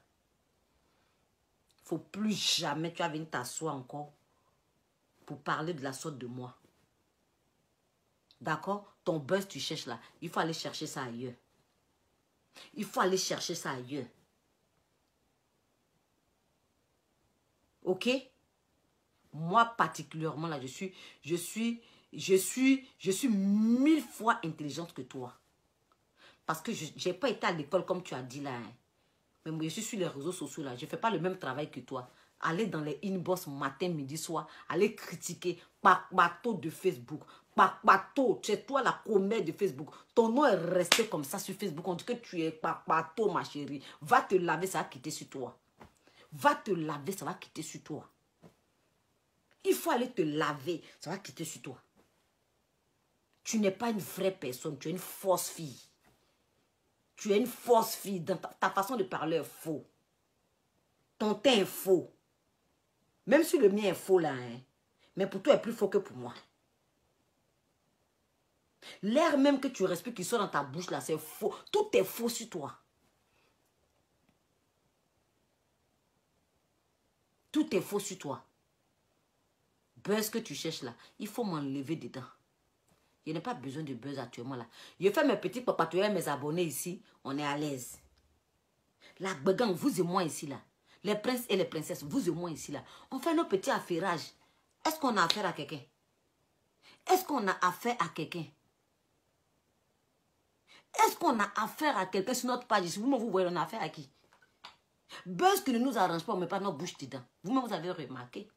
Faut plus jamais tu vas venir t'asseoir encore pour parler de la sorte de moi. D'accord? Ton buzz, tu cherches là. Il faut aller chercher ça ailleurs. Il faut aller chercher ça ailleurs. Ok? Moi, particulièrement, là, je suis 1000 fois intelligente que toi. Parce que je n'ai pas été à l'école comme tu as dit là. Hein. Mais moi, je suis sur les réseaux sociaux là. Je ne fais pas le même travail que toi. Aller dans les inbox matin, midi, soir. Aller critiquer. Bateau de Facebook. Bateau. C'est toi la commère de Facebook. Ton nom est resté comme ça sur Facebook. On dit que tu es bateau, ma chérie. Va te laver, ça va quitter sur toi. Va te laver, ça va quitter sur toi. Il faut aller te laver, ça va quitter sur toi. Tu n'es pas une vraie personne, tu es une fausse fille. Tu es une fausse fille. Dans ta façon de parler est faux. Ton teint est faux. Même si le mien est faux là, hein, mais pour toi, il est plus faux que pour moi. L'air même que tu respires qui sort dans ta bouche là, c'est faux. Tout est faux sur toi. Tout est faux sur toi. Buzz que tu cherches là, il faut m'enlever dedans. Je n'ai pas besoin de buzz actuellement là. Je fais mes petits papatouilles, mes abonnés ici, on est à l'aise. La Begang, vous et moi ici là. Les princes et les princesses, vous et moi ici là. On fait nos petits affairages. Est-ce qu'on a affaire à quelqu'un? Est-ce qu'on a affaire à quelqu'un? Est-ce qu'on a affaire à quelqu'un sur notre page? Si vous voyez, on a affaire à qui? Buzz qui ne nous arrange pas, on ne met pas notre bouche dedans. Vous-même, vous avez remarqué.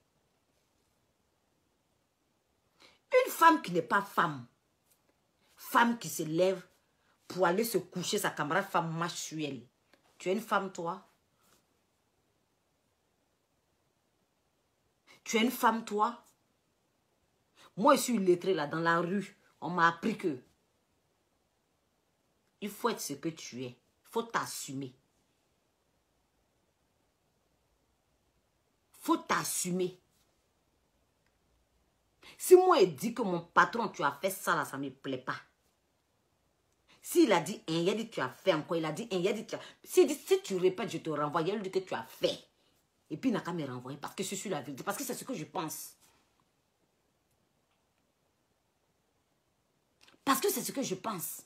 Une femme qui n'est pas femme, femme qui se lève pour aller se coucher, sa camarade femme marche sur elle. Tu es une femme, toi? Tu es une femme, toi? Moi, je suis illettrée là, dans la rue. On m'a appris que il faut être ce que tu es. Il faut t'assumer. Il faut t'assumer. Si moi, il dit que mon patron, tu as fait ça là, ça ne me plaît pas. S'il a dit un, il a dit tu as fait encore, il a dit un, il a dit tu as... Si tu répètes, je te renvoie, il a dit que tu as fait. Et puis il n'a qu'à me renvoyer parce que je suis la vérité, parce que c'est ce que je pense. Parce que c'est ce que je pense.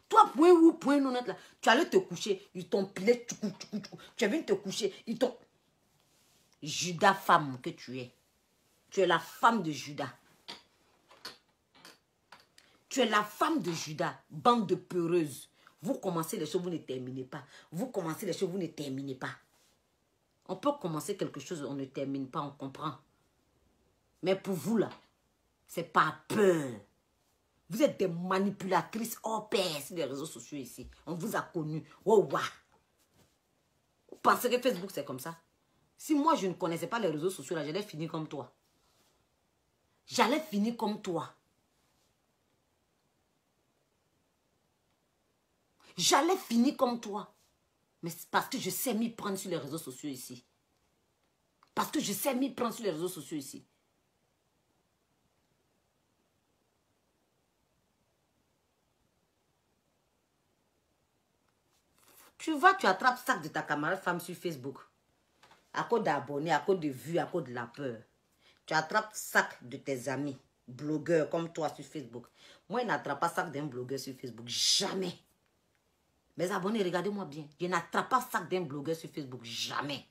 Toi, point où, point non, là, tu allais te coucher, ils t'ont pilé, tu es venu te coucher, ils t'ont... Judas femme que tu es. Tu es la femme de Judas. Tu es la femme de Judas, bande de peureuses. Vous commencez les choses, vous ne terminez pas. Vous commencez les choses, vous ne terminez pas. On peut commencer quelque chose, on ne termine pas, on comprend. Mais pour vous là, c'est pas peur. Vous êtes des manipulatrices hors pair sur les réseaux sociaux ici. On vous a connus. Oh, wow. Vous pensez que Facebook c'est comme ça? Si moi je ne connaissais pas les réseaux sociaux là, j'allais finir comme toi. J'allais finir comme toi. J'allais finir comme toi. Mais c'est parce que je sais m'y prendre sur les réseaux sociaux ici. Parce que je sais m'y prendre sur les réseaux sociaux ici. Tu vas, tu attrapes sac de ta camarade femme sur Facebook. À cause d'abonnés, à cause de vues, à cause de la peur. Tu attrapes sac de tes amis, blogueurs comme toi sur Facebook. Moi, je n'attrape pas sac d'un blogueur sur Facebook. Jamais. Mes abonnés, regardez-moi bien. Je n'attrape pas sac d'un blogueur sur Facebook. Jamais.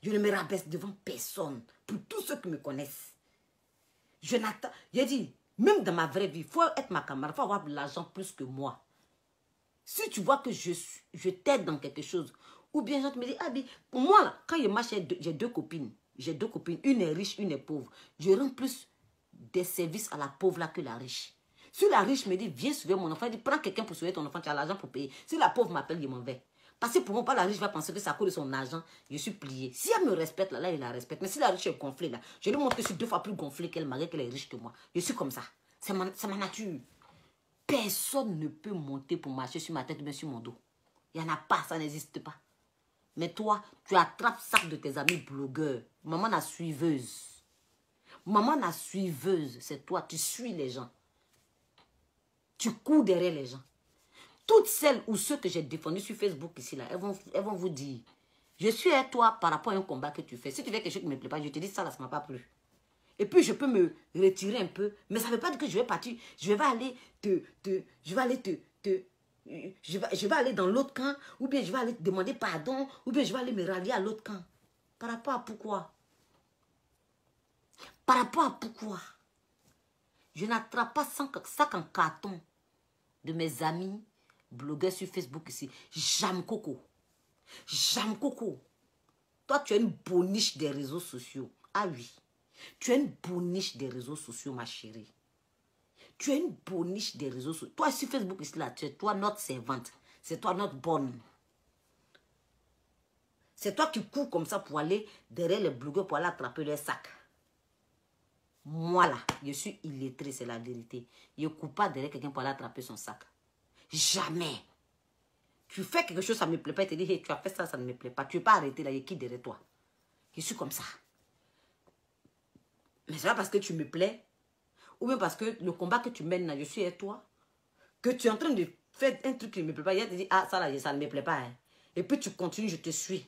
Je ne me rabaisse devant personne. Pour tous ceux qui me connaissent. Je n'attends. J'ai dit, même dans ma vraie vie, il faut être ma camarade. Il faut avoir de l'argent plus que moi. Si tu vois que je t'aide dans quelque chose, ou bien je te me dis, ah bien, moi, là, quand je marche, j'ai deux copines. J'ai deux copines. Une est riche, une est pauvre. Je rends plus des services à la pauvre là que la riche. Si la riche me dit, viens sauver mon enfant, elle dit, prends quelqu'un pour sauver ton enfant, tu as l'argent pour payer. Si la pauvre m'appelle, je m'en vais. Parce que pour moi, pas la riche va penser que c'est à cause de son argent, je suis pliée. Si elle me respecte, là, il la respecte. Mais si la riche est gonflée, là, je lui montre que je suis 2 fois plus gonflée qu'elle, malgré qu'elle est riche que moi. Je suis comme ça. C'est ma nature. Personne ne peut monter pour marcher sur ma tête, mais sur mon dos. Il n'y en a pas, ça n'existe pas. Mais toi, tu attrapes ça de tes amis blogueurs. Maman la suiveuse. Maman la suiveuse, c'est toi. Tu suis les gens. Tu cours derrière les gens. Toutes celles ou ceux que j'ai défendus sur Facebook ici, là, elles vont vous dire, je suis à toi par rapport à un combat que tu fais. Si tu fais quelque chose qui ne me plaît pas, je te dis ça, là, ça ne m'a pas plu. Et puis, je peux me retirer un peu. Mais ça ne veut pas dire que je vais partir. Je vais aller je vais aller dans l'autre camp. Ou bien je vais aller te demander pardon. Ou bien je vais aller me rallier à l'autre camp. Par rapport à pourquoi? Par rapport à pourquoi? Je n'attrape pas 5 en carton de mes amis blogueurs sur Facebook ici. J'aime Coco. J'aime Coco. Toi, tu as une boniche des réseaux sociaux. Ah oui. Tu as une boniche des réseaux sociaux, ma chérie. Tu as une boniche des réseaux sociaux. Toi, sur Facebook, ici, là, tu es toi notre servante. C'est toi notre bonne. C'est toi qui cours comme ça pour aller derrière les blogueurs pour aller attraper leurs sacs. Moi, là, je suis illettrée, c'est la vérité. Je ne cours pas derrière quelqu'un pour aller attraper son sac. Jamais. Tu fais quelque chose, ça ne me plaît pas, et tu dis, hey, tu as fait ça, ça ne me plaît pas. Tu ne veux pas arrêter là, il y a qui derrière toi? Je suis comme ça. Mais c'est pas parce que tu me plais, ou bien parce que le combat que tu mènes là, je suis avec toi, que tu es en train de faire un truc qui ne me plaît pas. Il te dit, ah, ça là, ça ne me plaît pas. Hein. Et puis tu continues, je te suis.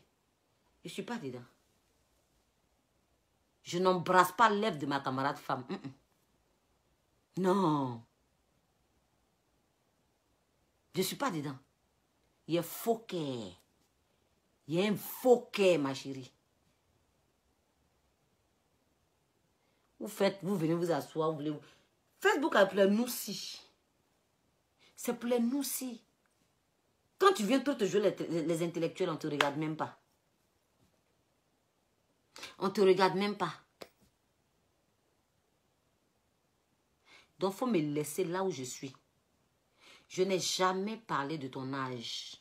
Je ne suis pas dedans. Je n'embrasse pas l'œuvre de ma camarade femme. Non. Je ne suis pas dedans. Il y a faux cœur. Il y a un faux cœur, ma chérie. Vous venez vous asseoir, vous voulez... Facebook a appelé nous si. C'est pour les nous si. Quand tu viens te jouer les intellectuels, on ne te regarde même pas. On ne te regarde même pas. Donc, il faut me laisser là où je suis. Je n'ai jamais parlé de ton âge.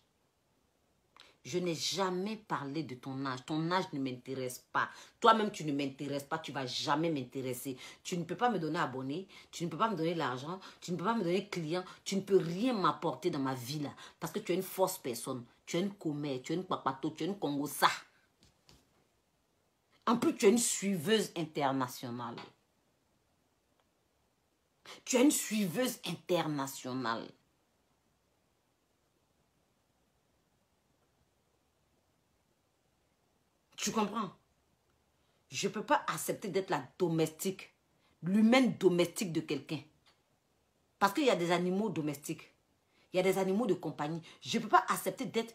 Je n'ai jamais parlé de ton âge. Ton âge ne m'intéresse pas. Toi-même, tu ne m'intéresses pas. Tu ne vas jamais m'intéresser. Tu ne peux pas me donner abonné. Tu ne peux pas me donner l'argent. Tu ne peux pas me donner client. Tu ne peux rien m'apporter dans ma vie là. Parce que tu es une fausse personne. Tu es une commère. Tu es une papato. Tu es une congossa. En plus, tu es une suiveuse internationale. Tu es une suiveuse internationale. Tu comprends? Je ne peux pas accepter d'être la domestique, l'humaine domestique de quelqu'un. Parce qu'il y a des animaux domestiques. Il y a des animaux de compagnie. Je ne peux pas accepter d'être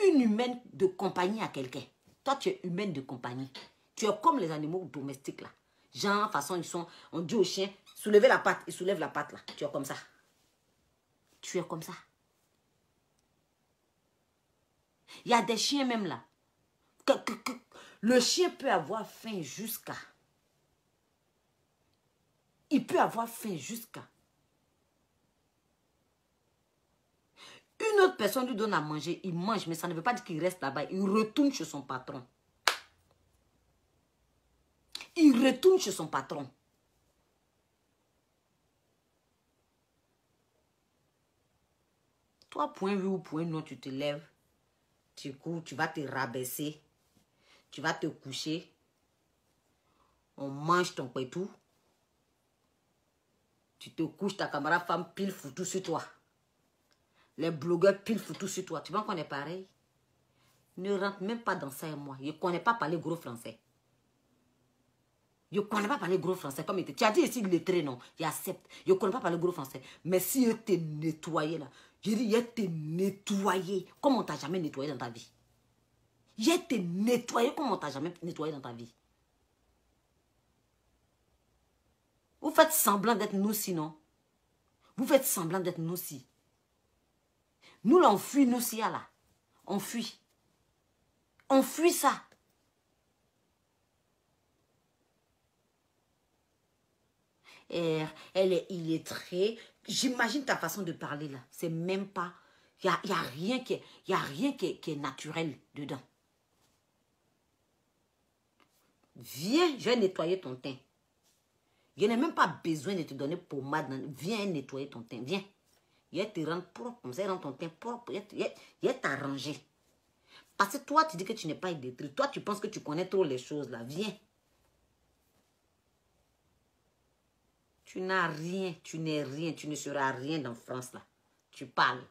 une humaine de compagnie à quelqu'un. Toi, tu es humaine de compagnie. Tu es comme les animaux domestiques là. Genre, façon, on dit au chien, soulevez la patte, il soulève la patte là. Tu es comme ça. Tu es comme ça. Il y a des chiens même là. Le chien peut avoir faim jusqu'à... Il peut avoir faim jusqu'à... Une autre personne lui donne à manger, il mange, mais ça ne veut pas dire qu'il reste là-bas. Il retourne chez son patron. Il retourne chez son patron. Toi, point oui ou point non, tu te lèves, tu cours, tu vas te rabaisser, tu vas te coucher, on mange ton pétou, tu te couches, ta camarade femme pile foutu sur toi. Les blogueurs pile foutu sur toi. Tu vois qu'on est pareil? Ne rentre même pas dans ça et moi. Je ne connais pas parler gros français. Je ne connais pas parler gros français comme il était. Tu as dit ici lettré, non? J'accepte. Je ne connais pas parler gros français. Mais si il t'est nettoyé là, je dis, il t'est nettoyé. Comme on t'a jamais nettoyé dans ta vie. Il t'est nettoyé comme on t'a jamais nettoyé dans ta vie. Vous faites semblant d'être nous si, non? Vous faites semblant d'être nous si. Nous, là, on fuit nous si, là. On fuit. On fuit ça. Elle est illettrée. J'imagine ta façon de parler là. C'est même pas... Il n'y a rien qui est naturel dedans. Viens, je vais nettoyer ton teint. Je n'ai même pas besoin de te donner pommade. Viens nettoyer ton teint. Viens. Il te rend propre, comme ça, il rend ton teint propre. Il t'arranger. Parce que toi, tu dis que tu n'es pas illettré. Toi, tu penses que tu connais trop les choses là. Viens. Tu n'as rien, tu n'es rien, tu ne seras rien dans France là. Tu parles.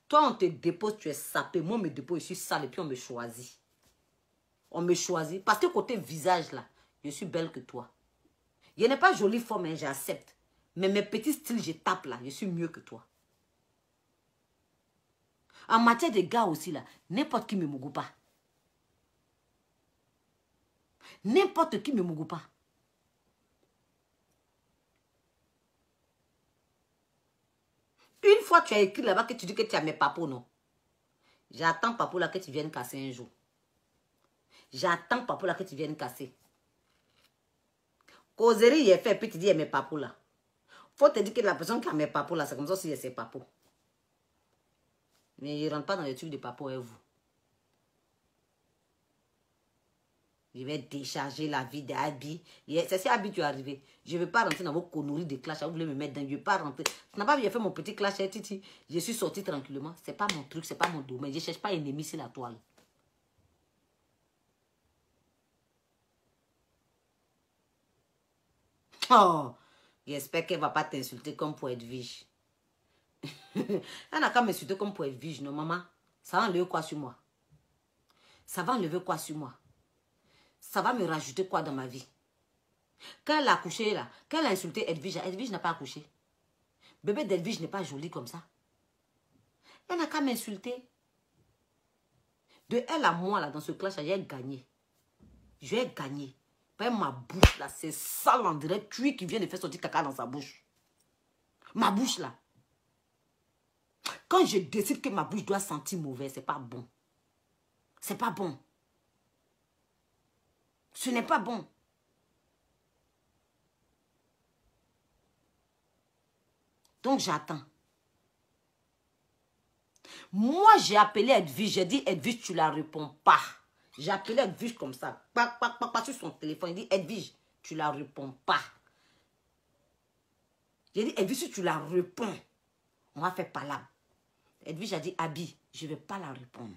Toi, on te dépose, tu es sapé. Moi, on me dépose, je suis sale et puis on me choisit. On me choisit. Parce que côté visage là, je suis belle que toi. Je n'ai pas jolie forme, hein, j'accepte. Mais mes petits styles, je tape là, je suis mieux que toi. En matière de gars aussi là, n'importe qui me mougou pas. N'importe qui me mougou pas. Une fois tu as écrit là-bas que tu dis que tu as mes papos, non? J'attends papo là que tu viennes casser un jour. J'attends papo là que tu viennes casser. Causerie, il est fait, puis tu dis mes papos là. Faut te dire que la personne qui a mes papos là, c'est comme ça si c'est papos. Mais il ne rentre pas dans les trucs de papos et vous. Je vais décharger la vie d'Abi. C'est si Abi tu es arrivé. Je ne vais pas rentrer dans vos conneries de clash. Vous voulez me mettre dans. Je ne vais pas rentrer. Tu n'as pas vu, j'ai fait mon petit clash. Titi. Je suis sorti tranquillement. Ce n'est pas mon truc, ce n'est pas mon domaine. Je ne cherche pas ennemi sur la toile. Oh, j'espère qu'elle ne va pas t'insulter comme pour Edwige. Elle n'a qu'à m'insulter comme pour Edwige, non, maman? Ça va enlever quoi sur moi? Ça va enlever quoi sur moi? Ça va me rajouter quoi dans ma vie? Quand elle a accouché là, quand elle a insulté Edwige, Edwige n'a pas accouché. Bébé d'Edwige n'est pas joli comme ça. Elle n'a qu'à m'insulter. De elle à moi là, dans ce clash, j'ai gagné. J'ai gagné. Pas ma bouche là, c'est sale en direct. Cuit qui vient de faire sortir caca dans sa bouche. Ma bouche là. Quand je décide que ma bouche doit sentir mauvais, c'est pas bon. C'est pas bon. Ce n'est pas bon. Donc j'attends. Moi, j'ai appelé Edwige. J'ai dit, Edwige, tu la réponds pas. J'ai appelé Edwige comme ça. Pas sur son téléphone. Il dit, Edwige, tu la réponds pas. J'ai dit, Edwige, si tu la réponds, on va faire palabre. Edwige a dit, Abi, je ne vais pas la répondre.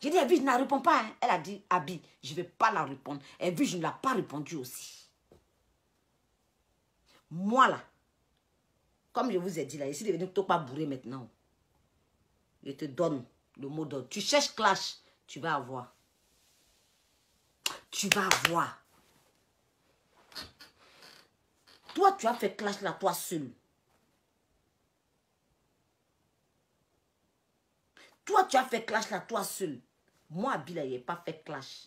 J'ai dit, Edwige, ne la réponds pas. Hein. Elle a dit, Abi, je ne vais pas la répondre. Edwige, je ne l'ai pas répondu aussi. Moi, là, comme je vous ai dit, là, ici, devenu tout pas bourré maintenant. Je te donne le mot d'ordre. Tu cherches clash, tu vas avoir. Tu vas avoir. Toi, tu as fait clash là, toi seul. Toi, tu as fait clash là, toi seul. Moi, Abila, il n'a pas fait clash.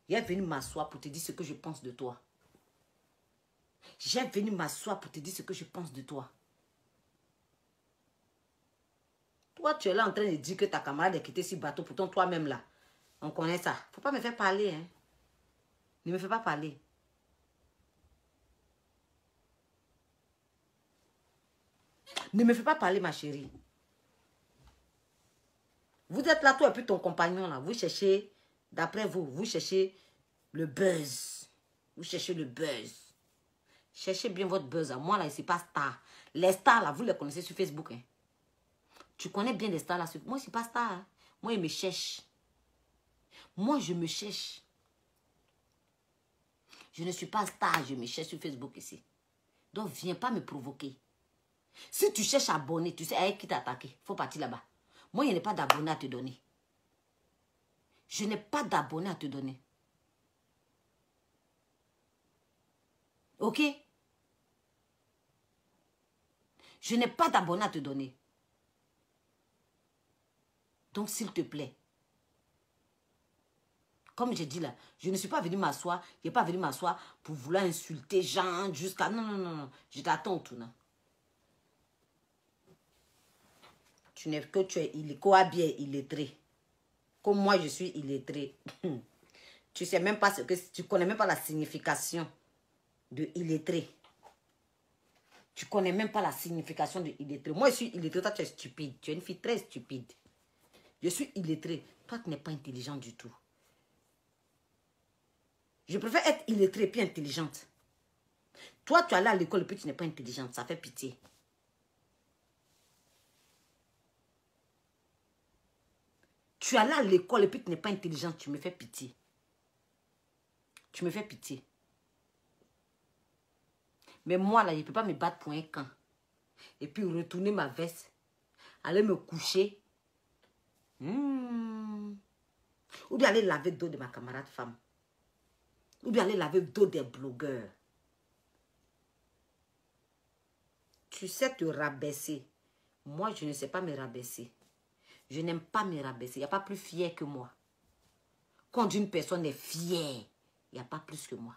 Il est venu m'asseoir pour te dire ce que je pense de toi. J'ai venu m'asseoir pour te dire ce que je pense de toi. Toi, tu es là en train de dire que ta camarade est quittée sur bateau. Pourtant, toi-même là, on connaît ça. Faut pas me faire parler. Hein. Ne me fais pas parler. Ne me fais pas parler, ma chérie. Vous êtes là, toi et puis ton compagnon là. Vous cherchez, d'après vous, vous cherchez le buzz. Vous cherchez le buzz. Cherchez bien votre buzz. Moi là, je ne suis pas star. Les stars là, vous les connaissez sur Facebook. Hein. Tu connais bien les stars là. Moi, je ne suis pas star. Hein. Moi, ils me cherchent. Moi, je me cherche. Je ne suis pas star. Je me cherche sur Facebook ici. Donc, viens pas me provoquer. Si tu cherches abonné, tu sais avec qui t'attaquer. Il faut partir là-bas. Moi, je n'ai pas d'abonné à te donner. Je n'ai pas d'abonné à te donner. Ok? Je n'ai pas d'abonné à te donner. Donc, s'il te plaît. Comme j'ai dit là, je ne suis pas venu m'asseoir. Je n'ai pas venu m'asseoir pour vouloir insulter Jean jusqu'à... Non, non, non, non. Je t'attends au tournant. Tu n'es que tu es illettré. Comme moi, je suis illettré. Tu sais même pas ce que... Tu connais même pas la signification de illettré. Tu connais même pas la signification de illettré. Moi, je suis illettré. Toi, tu es stupide. Tu es une fille très stupide. Je suis illettré. Toi, tu n'es pas intelligente du tout. Je préfère être illettrée puis intelligente. Toi, tu es allé à l'école et puis tu n'es pas intelligente. Ça fait pitié. Tu es allé à l'école et puis tu n'es pas intelligente. Tu me fais pitié. Tu me fais pitié. Mais moi, là, je ne peux pas me battre pour un camp. Et puis retourner ma veste. Aller me coucher. Ou bien aller laver le dos de ma camarade femme. Ou bien aller laver le dos des blogueurs. Tu sais te rabaisser. Moi, je ne sais pas me rabaisser. Je n'aime pas me rabaisser. Il n'y a pas plus fier que moi. Quand une personne est fière, il n'y a pas plus que moi.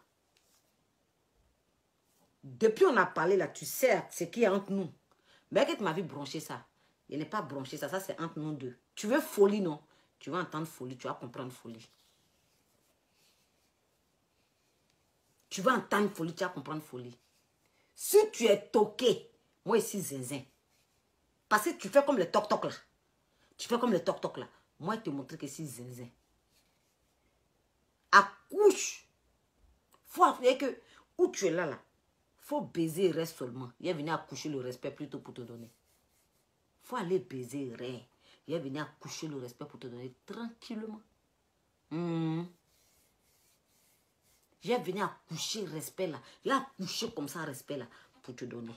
Depuis on a parlé là, tu sais ce qui est entre nous. Mais que tu m'as vu broncher ça. Il n'est pas bronché ça, ça c'est entre nous deux. Tu veux folie, non? Tu vas entendre folie, tu vas comprendre folie. Tu vas entendre folie, tu vas comprendre folie. Si tu es toqué, moi ici zinzin. Parce que tu fais comme le toc-toc là. Tu fais comme le toc-toc là. Moi je te montre que c'est zinzin. Accouche. Faut avouer que où tu es là là. Faut baiser et reste seulement. Il est venu accoucher le respect plutôt pour te donner. Faut aller baiser et reste. Il est venu accoucher le respect pour te donner tranquillement. J'ai venu accoucher respect là. Il a accouché comme ça respect là pour te donner.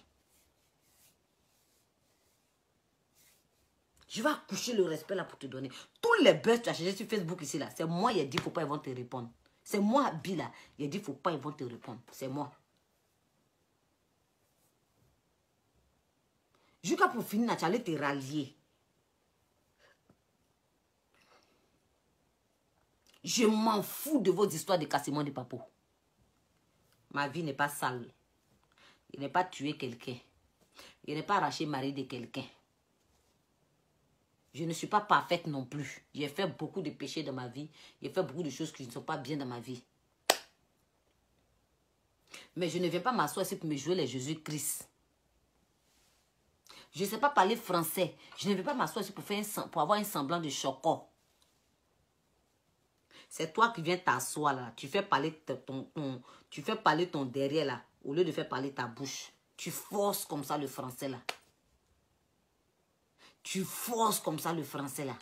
Je vais accoucher le respect là pour te donner. Tous les buzz que tu as cherché sur Facebook ici là, c'est moi, il a dit, il ne faut pas, ils vont te répondre. C'est moi, Abi là, il a dit, il ne faut pas, ils vont te répondre. C'est moi. Jusqu'à pour finir, tu allais te rallier. Je m'en fous de vos histoires de cassement de papo. Ma vie n'est pas sale. Il n'est pas tué quelqu'un. Il n'est pas arraché mari de quelqu'un. Je ne suis pas parfaite non plus. J'ai fait beaucoup de péchés dans ma vie. J'ai fait beaucoup de choses qui ne sont pas bien dans ma vie. Mais je ne viens pas m'asseoir ici pour me jouer les Jésus-Christ. Je ne sais pas parler français. Je ne vais pas m'asseoir ici pour avoir un semblant de choco. C'est toi qui viens t'asseoir là. Tu fais parler ton derrière là. Au lieu de faire parler ta bouche. Tu forces comme ça le français là. Tu forces comme ça le français là.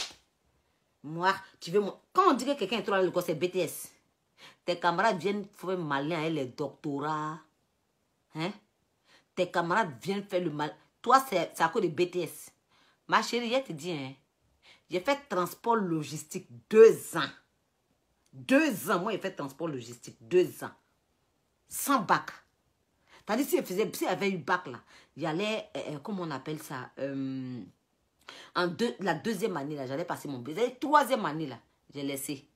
Moi, tu veux... Quand on dit que quelqu'un est trop à l'école, c'est BTS. Tes camarades viennent faire malin avec les doctorats. Hein? Tes camarades viennent faire le mal. Toi, c'est à cause de BTS. Ma chérie, je te dis, hein, j'ai fait transport logistique 2 ans. 2 ans, moi, j'ai fait transport logistique 2 ans. Sans bac. Tandis que si j'avais eu bac là, j'allais, comment on appelle ça, la 2e année là, j'allais passer mon baiser. 3e année là, j'ai laissé.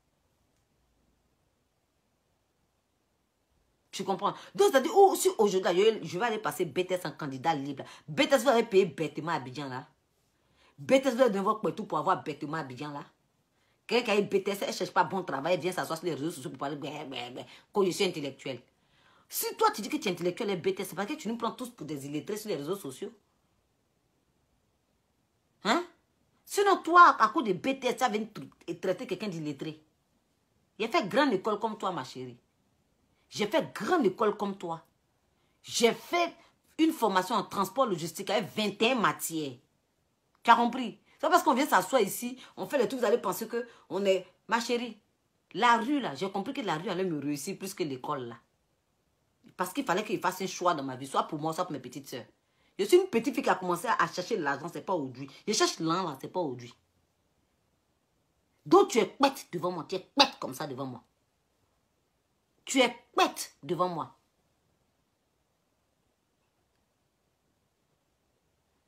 Tu comprends? Donc, c'est-à-dire, si aujourd'hui, je vais aller passer BTS en candidat libre. BTS, vous allez payer bêtement à Abidjan là. BTS, vous allez devoir payer tout pour avoir bêtement à Abidjan là. Quelqu'un qui a eu BTS, elle ne cherche pas bon travail, elle vient s'asseoir sur les réseaux sociaux pour parler quand je suis intellectuel. Si toi, tu dis que tu es intellectuel et BTS, c'est parce que tu nous prends tous pour des illettrés sur les réseaux sociaux. Hein? Sinon, toi, à cause de BTS, tu as venu traiter quelqu'un d'illettré. J'ai fait grande école comme toi, ma chérie. J'ai fait grande école comme toi. J'ai fait une formation en transport logistique avec 21 matières. Tu as compris? C'est parce qu'on vient s'asseoir ici, on fait les trucs, vous allez penser qu'on est... Ma chérie, la rue là, j'ai compris que la rue allait me réussir plus que l'école là. Parce qu'il fallait qu'il fasse un choix dans ma vie, soit pour moi, soit pour mes petites soeurs. Je suis une petite fille qui a commencé à chercher l'argent, c'est pas aujourd'hui. Je cherche l'an là, c'est pas aujourd'hui. Donc tu es pète devant moi, tu es pète comme ça devant moi. Tu es pète devant moi.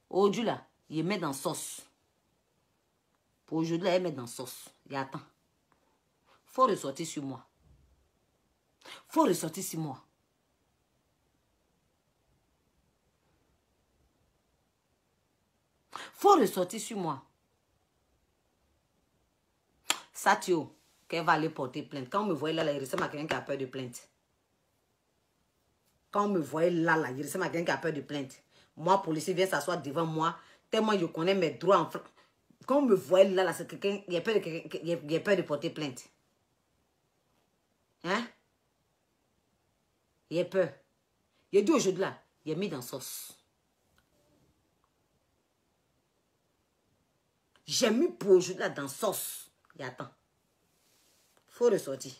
Aujourd'hui là, il met dans sauce. Pour aujourd'hui là, il met dans sauce. Il attend. Faut ressortir sur moi. Faut ressortir sur moi. Faut ressortir sur moi. Satio, qu'elle va aller porter plainte. Quand on me voit là, il ressemble à quelqu'un qui a peur de plainte. Quand on me voit là, il ressemble à quelqu'un qui a peur de plainte. Moi, policier vient s'asseoir devant moi, tellement je connais mes droits en France. Quand on me voit là, c'est quelqu'un qui a peur de porter plainte. Hein? Il a peur. Il a dit aujourd'hui là, il a mis dans sauce. J'ai mis pour aujourd'hui là dans sauce. Et attends. Faut ressortir.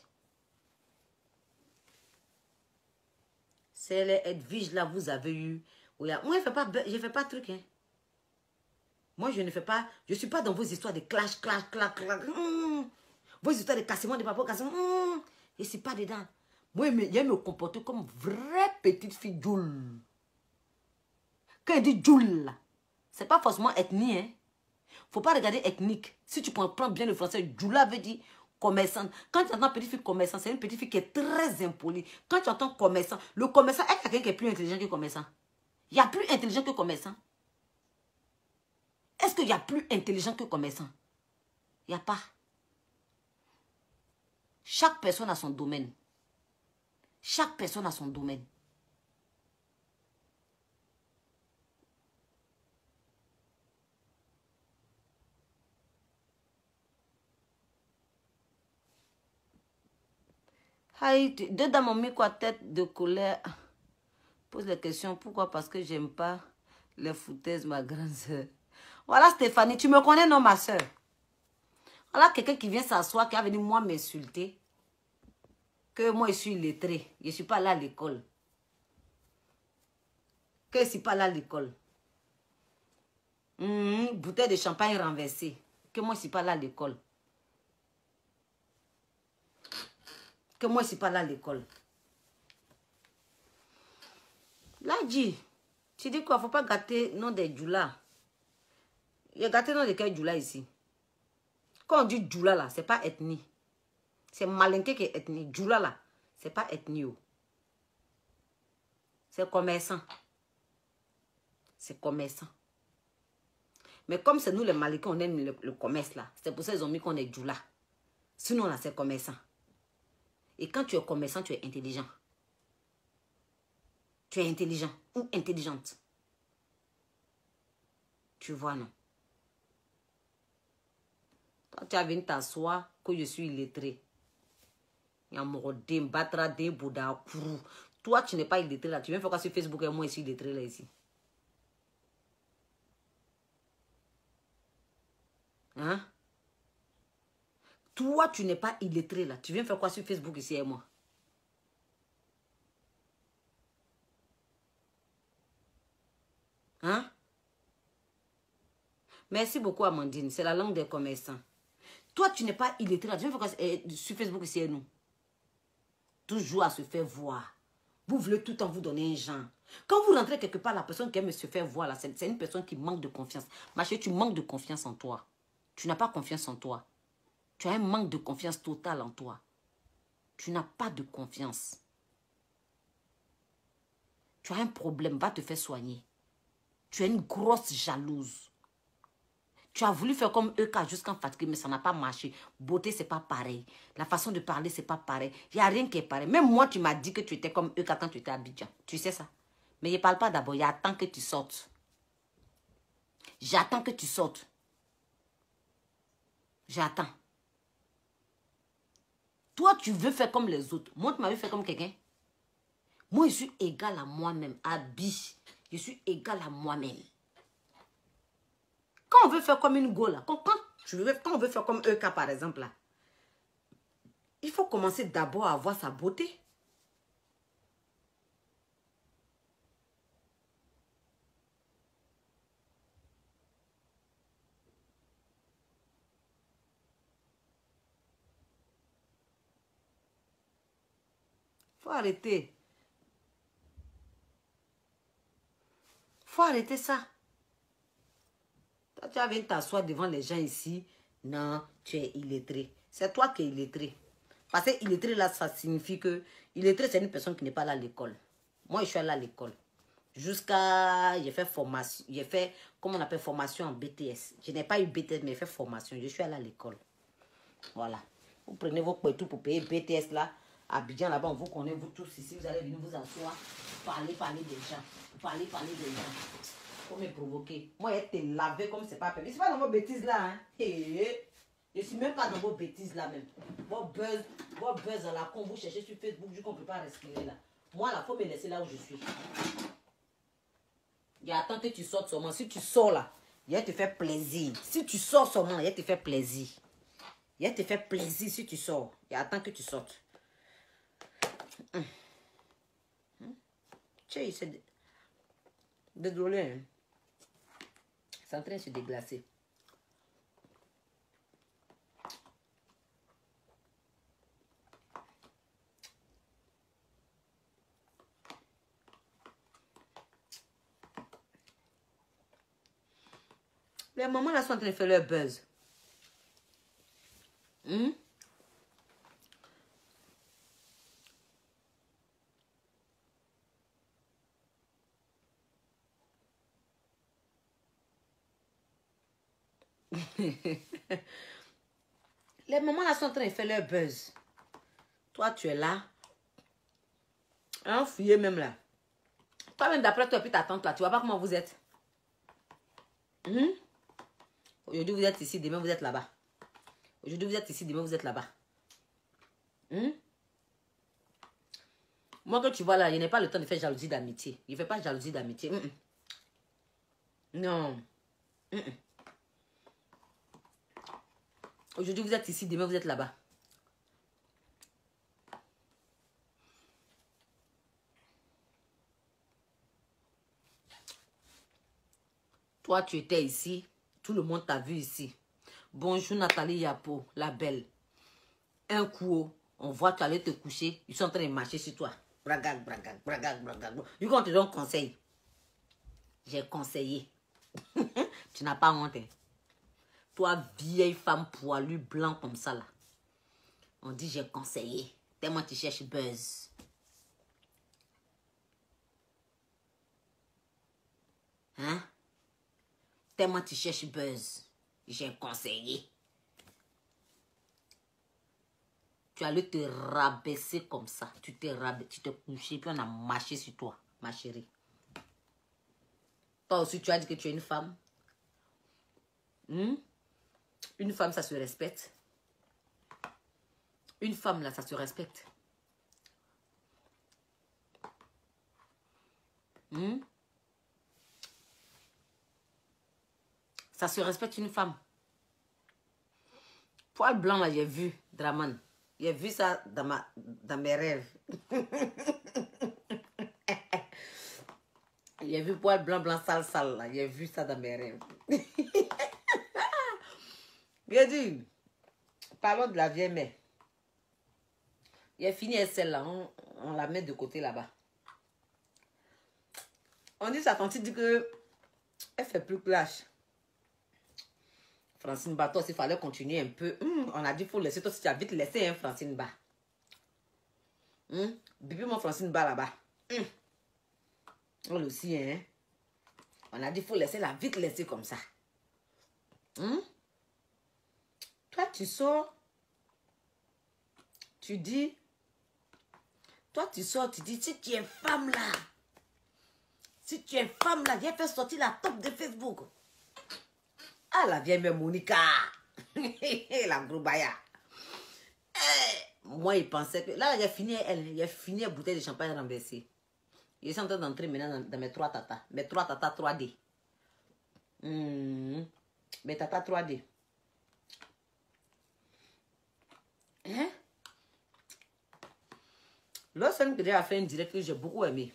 C'est les Edwige là, vous avez eu. Moi, je ne fais pas de truc. Hein. Moi, je ne fais pas. Je ne suis pas dans vos histoires de clash. Vos histoires de cassement de papa, cassement. Je ne suis pas dedans. Moi, je me comporte comme vraie petite fille Joule. Quand elle dit Joule, ce n'est pas forcément ethnie. Il ne faut pas regarder ethnique. Si tu comprends bien le français, Joula veut dire commerçante. Quand tu entends petite fille commerçante, c'est une petite fille qui est très impolie. Quand tu entends commerçant, le commerçant est quelqu'un qui est plus intelligent que commerçant. Il y a plus intelligent que commerçant. Est-ce qu'il y a plus intelligent que commerçant? Il n'y a pas. Chaque personne a son domaine. Chaque personne a son domaine. Deux dames ont mis quoi tête de colère. Pose la question, pourquoi? Parce que j'aime pas les foutaises, ma grande soeur. Voilà Stéphanie, tu me connais non ma soeur? Voilà quelqu'un qui vient s'asseoir, qui a venu moi m'insulter. Que moi je suis illettrée. Je ne suis pas là à l'école. Que je ne suis pas là à l'école. Bouteille de champagne renversée. Que moi je ne suis pas là à l'école. Que moi je ne suis pas là à l'école. Là, dit, tu dis quoi? Il ne faut pas gâter le nom des Djoula. Il y a gâté le nom de quel Djoula ici? Quand on dit Djoula là, ce n'est pas ethnie. C'est Malinké qui est ethnie. Djoula là, ce n'est pas ethnie. C'est commerçant. C'est commerçant. Mais comme c'est nous les Malinké, on aime le commerce là. C'est pour ça qu'ils ont mis qu'on est Djoula. Sinon là, c'est commerçant. Et quand tu es commerçant, tu es intelligent. Tu es intelligent ou intelligente. Tu vois, non? Toi, tu as venu t'asseoir que je suis illettré. Toi, tu n'es pas illettré là. Tu viens faire quoi sur Facebook et moi, je suis illettré là ici. Hein? Toi, tu n'es pas illettré là. Tu viens faire quoi sur Facebook ici et moi? Hein? Merci beaucoup, Amandine. C'est la langue des commerçants. Toi, tu n'es pas illettré là. Tu viens faire quoi sur Facebook ici et nous? Toujours à se faire voir. Vous voulez tout le temps vous donner un genre. Quand vous rentrez quelque part, la personne qui aime se faire voir là, c'est une personne qui manque de confiance. Ma chérie, tu manques de confiance en toi. Tu n'as pas confiance en toi. Tu as un manque de confiance totale en toi. Tu n'as pas de confiance. Tu as un problème, va te faire soigner. Tu es une grosse jalouse. Tu as voulu faire comme eux jusqu'en fatigué, mais ça n'a pas marché. Beauté, c'est pas pareil. La façon de parler, c'est pas pareil. Il n'y a rien qui est pareil. Même moi, tu m'as dit que tu étais comme eux quand tu étais à Abidjan. Tu sais ça. Mais je ne parle pas d'abord. J'attends que tu sortes. J'attends que tu sortes. J'attends. Toi, tu veux faire comme les autres. Moi, tu m'as vu faire comme quelqu'un. Moi, je suis égale à moi-même. Abi, je suis égale à moi-même. Quand on veut faire comme une go, là, quand on veut faire comme EK, par exemple, là, il faut commencer d'abord à avoir sa beauté. Faut arrêter. Faut arrêter ça. Toi, tu viens t'asseoir devant les gens ici. Non, tu es illettré. C'est toi qui es illettré. Parce que illettré, là, ça signifie que... Illettré, c'est une personne qui n'est pas là à l'école. Moi, je suis allée à l'école. Jusqu'à... J'ai fait formation. J'ai fait, comment on appelle, formation en BTS. Je n'ai pas eu BTS, mais j'ai fait formation. Je suis allée à l'école. Voilà. Vous prenez vos poitou pour payer BTS, là. À Abidjan, là-bas, on vous connaît, vous tous ici. Vous allez venir vous asseoir. Parler des gens. Parler des gens. Pour me provoquer. Moi, je te laver comme c'est pas permis. Je suis pas dans vos bêtises là. Hein. Je suis même pas dans vos bêtises là même. Vos buzz à la con, vous cherchez sur Facebook, je ne peux pas respirer là. Moi, là, il faut me laisser là où je suis. Il attend que tu sortes seulement. Si tu sors là, il va te faire plaisir. Si tu sors seulement, il va te faire plaisir. Il va te faire plaisir si tu sors. Il attend que tu sortes. Tiens, c'est... Désolé. Hein. C'est en train de se déglacer. Les mamans là sont en train de faire leur buzz. Les mamans là sont en train de faire leur buzz. Toi, tu es là. Un fouillé même là. Toi-même, d'après toi et puis ta tante là, tu vois pas comment vous êtes. Aujourd'hui, vous êtes ici, demain, vous êtes là-bas. Aujourd'hui, vous êtes ici, demain, vous êtes là-bas. Moi, que tu vois là, je n'ai pas le temps de faire jalousie d'amitié. Je ne fais pas jalousie d'amitié. Non. Aujourd'hui, vous êtes ici, demain, vous êtes là-bas. Toi, tu étais ici. Tout le monde t'a vu ici. Bonjour Nathalie Yapo, la belle. Un coup, on voit tu allais te coucher. Ils sont en train de marcher sur toi. Bragag, bragag, bragag, bragag. Du coup, on te donne conseil. J'ai conseillé. Tu n'as pas honte. Hein? Toi, vieille femme poilue, blanc comme ça là. On dit j'ai conseillé. Tellement tu cherches buzz. Hein? Tellement tu cherches buzz. J'ai conseillé. Tu allais te rabaisser comme ça. Tu t'es rabaissé, tu t'es couché, puis on a marché sur toi, ma chérie. Toi aussi, tu as dit que tu es une femme. Une femme, ça se respecte. Une femme, là, ça se respecte. Ça se respecte une femme. Poil blanc, là, j'ai vu, Draman. J'ai vu ça dans mes rêves. J'ai vu poil blanc, blanc, sale, sale, là. J'ai vu ça dans mes rêves. Bien dit, parlons de la vieille mère. Il a fini celle-là, on la met de côté là-bas. On dit, sa tante dit que elle fait plus clash. Francine Ba, toi, il fallait continuer un peu. On a dit, il faut laisser. Toi, si tu as vite laissé, hein, Francine Ba. Bibi, mon Francine Ba là-bas. On aussi, hein. On a dit, il faut laisser la vite laisser comme ça. Toi, tu sors. Tu dis. Toi, tu sors, tu dis, si tu es femme là. Si tu es femme là, viens faire sortir la top de Facebook. Ah, la vieille mère Monica. La gros baya. Moi, il pensait que... Là, il a fini, il a fini la bouteille de champagne renversée. Il est en train d'entrer maintenant dans mes 3 tatas. Mes 3 tatas 3D. Mes tatas 3D. Hein? L'autre que j'ai fait un direct que j'ai beaucoup aimé.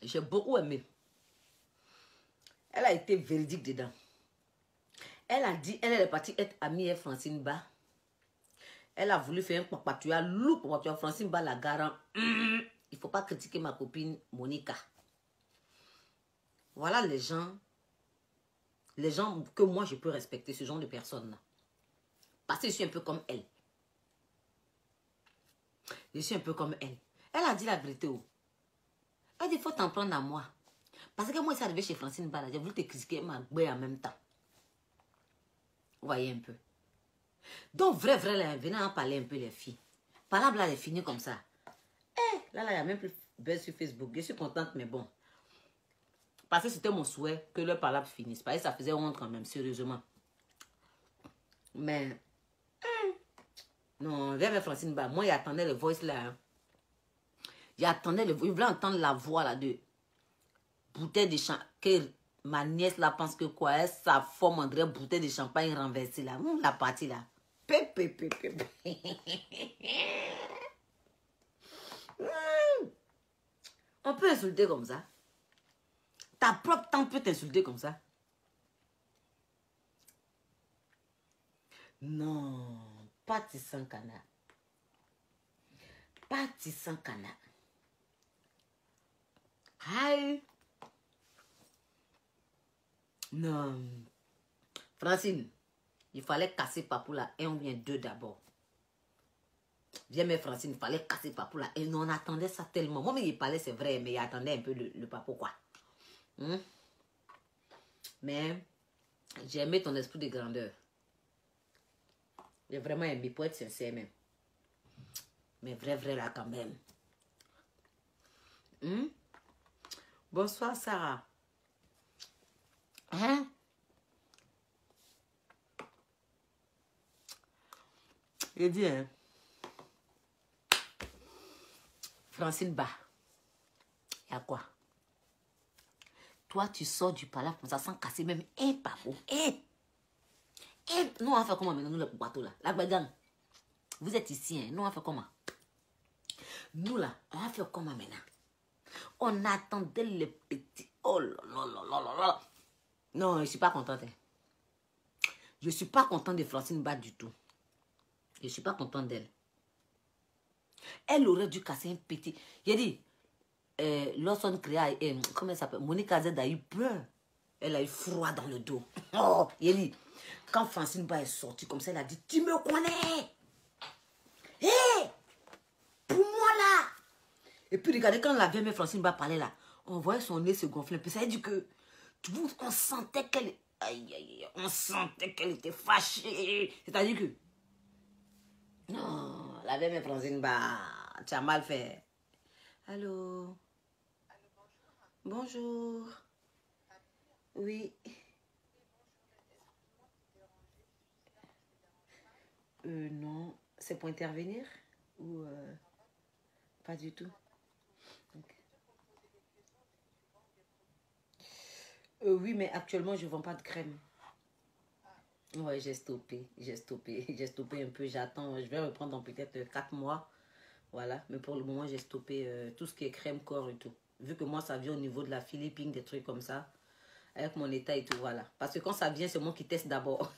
J'ai beaucoup aimé. Elle a été véridique dedans. Elle a dit, elle est partie être amie avec Francine Ba. Elle a voulu faire un papa. Tu as loup, tu as Francine Ba la garant. Il ne faut pas critiquer ma copine Monica. Voilà les gens que moi je peux respecter, ce genre de personnes-là. Parce que je suis un peu comme elle. Je suis un peu comme elle. Elle a dit la vérité. Elle dit, il faut t'en prendre à moi. Parce que moi, c'est arrivé chez Francine Ba, j'ai voulu te critiquer ma gueule en même temps. Vous voyez un peu. Donc, vrai, là, venez en parler un peu, les filles. Parlable, là, elle est finie comme ça. Là, il n'y a même plus buzz sur Facebook. Je suis contente, mais bon. Parce que c'était mon souhait que le parlable finisse. Parce que ça faisait honte quand même, sérieusement. Mais, non, vers Francine Ba, moi, il attendait le voice là. Hein. J'attendais, je voulais entendre la voix là de bouteille de champagne. Que ma nièce là pense que quoi, elle, sa forme André bouteille de champagne renversée là. La partie là. On peut insulter comme ça. Ta propre tante peut t'insulter comme ça. Non, pas Tissan Canard. Pas Tissan Canard. Aïe. Non. Francine, il fallait casser Papou là, un ou bien deux d'abord. Viens, mais Francine, il fallait casser Papou là. Et on attendait ça tellement. Moi, mais il parlait, c'est vrai, mais il attendait un peu le Papou, quoi. Mais j'ai aimé ton esprit de grandeur. J'ai vraiment aimé, pour être sincère même. Mais vrai là quand même. Bonsoir, Sarah. Hein? Je dis, hein? Francine Ba. Y'a quoi? Toi, tu sors du palais comme ça sans casser même un papou. Nous, on va faire comment maintenant, nous, le bateau là? La bagarre. Vous êtes ici, hein? Nous, on va faire comment? Nous, là, on va faire comment maintenant? On attendait le petit. Oh là là là là là là. Non, je ne suis pas contente. Hein. Je ne suis pas contente de Francine Ba du tout. Je ne suis pas contente d'elle. Elle aurait dû casser un petit. J'ai dit, lorsqu'on créa, comment elle s'appelle? Monica Z a eu peur. Elle a eu froid dans le dos. Oh, j'ai dit, quand Francine Ba est sortie comme ça, elle a dit, tu me connais? Hé! Hey, pour moi là! Et puis regardez, quand la vieille Francine Ba parlait là, on voyait son nez se gonfler un peu. Ça veut dire que, on sentait qu'elle... Aïe, aïe, on sentait qu'elle était fâchée. C'est-à-dire que... Non, la vieille Francine Ba, tu as mal fait. Allô? Bonjour. Oui. Non. C'est pour intervenir? Ou pas du tout? Okay. Oui, mais actuellement, je ne vends pas de crème. Ouais, j'ai stoppé un peu. J'attends, je vais reprendre dans peut-être 4 mois. Voilà, mais pour le moment, j'ai stoppé tout ce qui est crème corps et tout. Vu que moi, ça vient au niveau de la Philippine, des trucs comme ça. Avec mon état et tout, voilà. Parce que quand ça vient, c'est moi qui teste d'abord.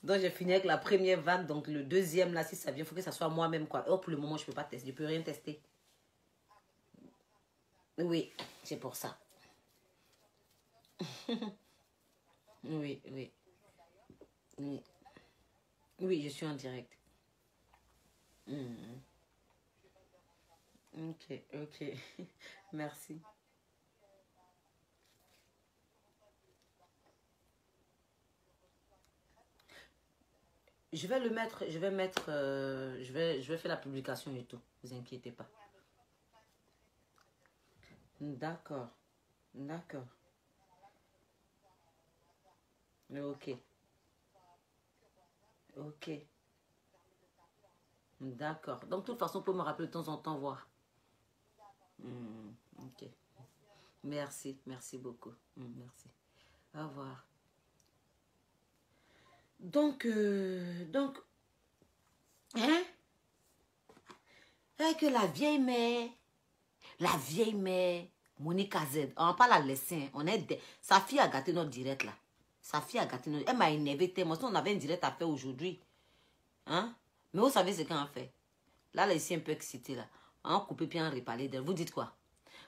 Donc, j'ai fini avec la première vague. Donc, le deuxième, là, si ça vient, il faut que ça soit moi-même, quoi. Oh, pour le moment, je ne peux pas tester. Je ne peux rien tester. Oui, c'est pour ça. Oui. Oui. Oui, je suis en direct. Ok. Merci. Je vais le mettre, je vais faire la publication et tout. Vous inquiétez pas. D'accord. Ok. D'accord. Donc, de toute façon, pour me rappeler de temps en temps, voir. Ok. Merci beaucoup. Merci. Au revoir. Donc, hein? Avec la vieille mère, Monica Z, on va pas la laisser. Sa fille a gâté notre direct là. Elle m'a énervé tellement. Si on avait un direct à faire aujourd'hui. Hein? Mais vous savez ce qu'on a fait? Là, elle est ici un peu excitée là. On a coupé puis on a reparlé d'elle. Vous dites quoi?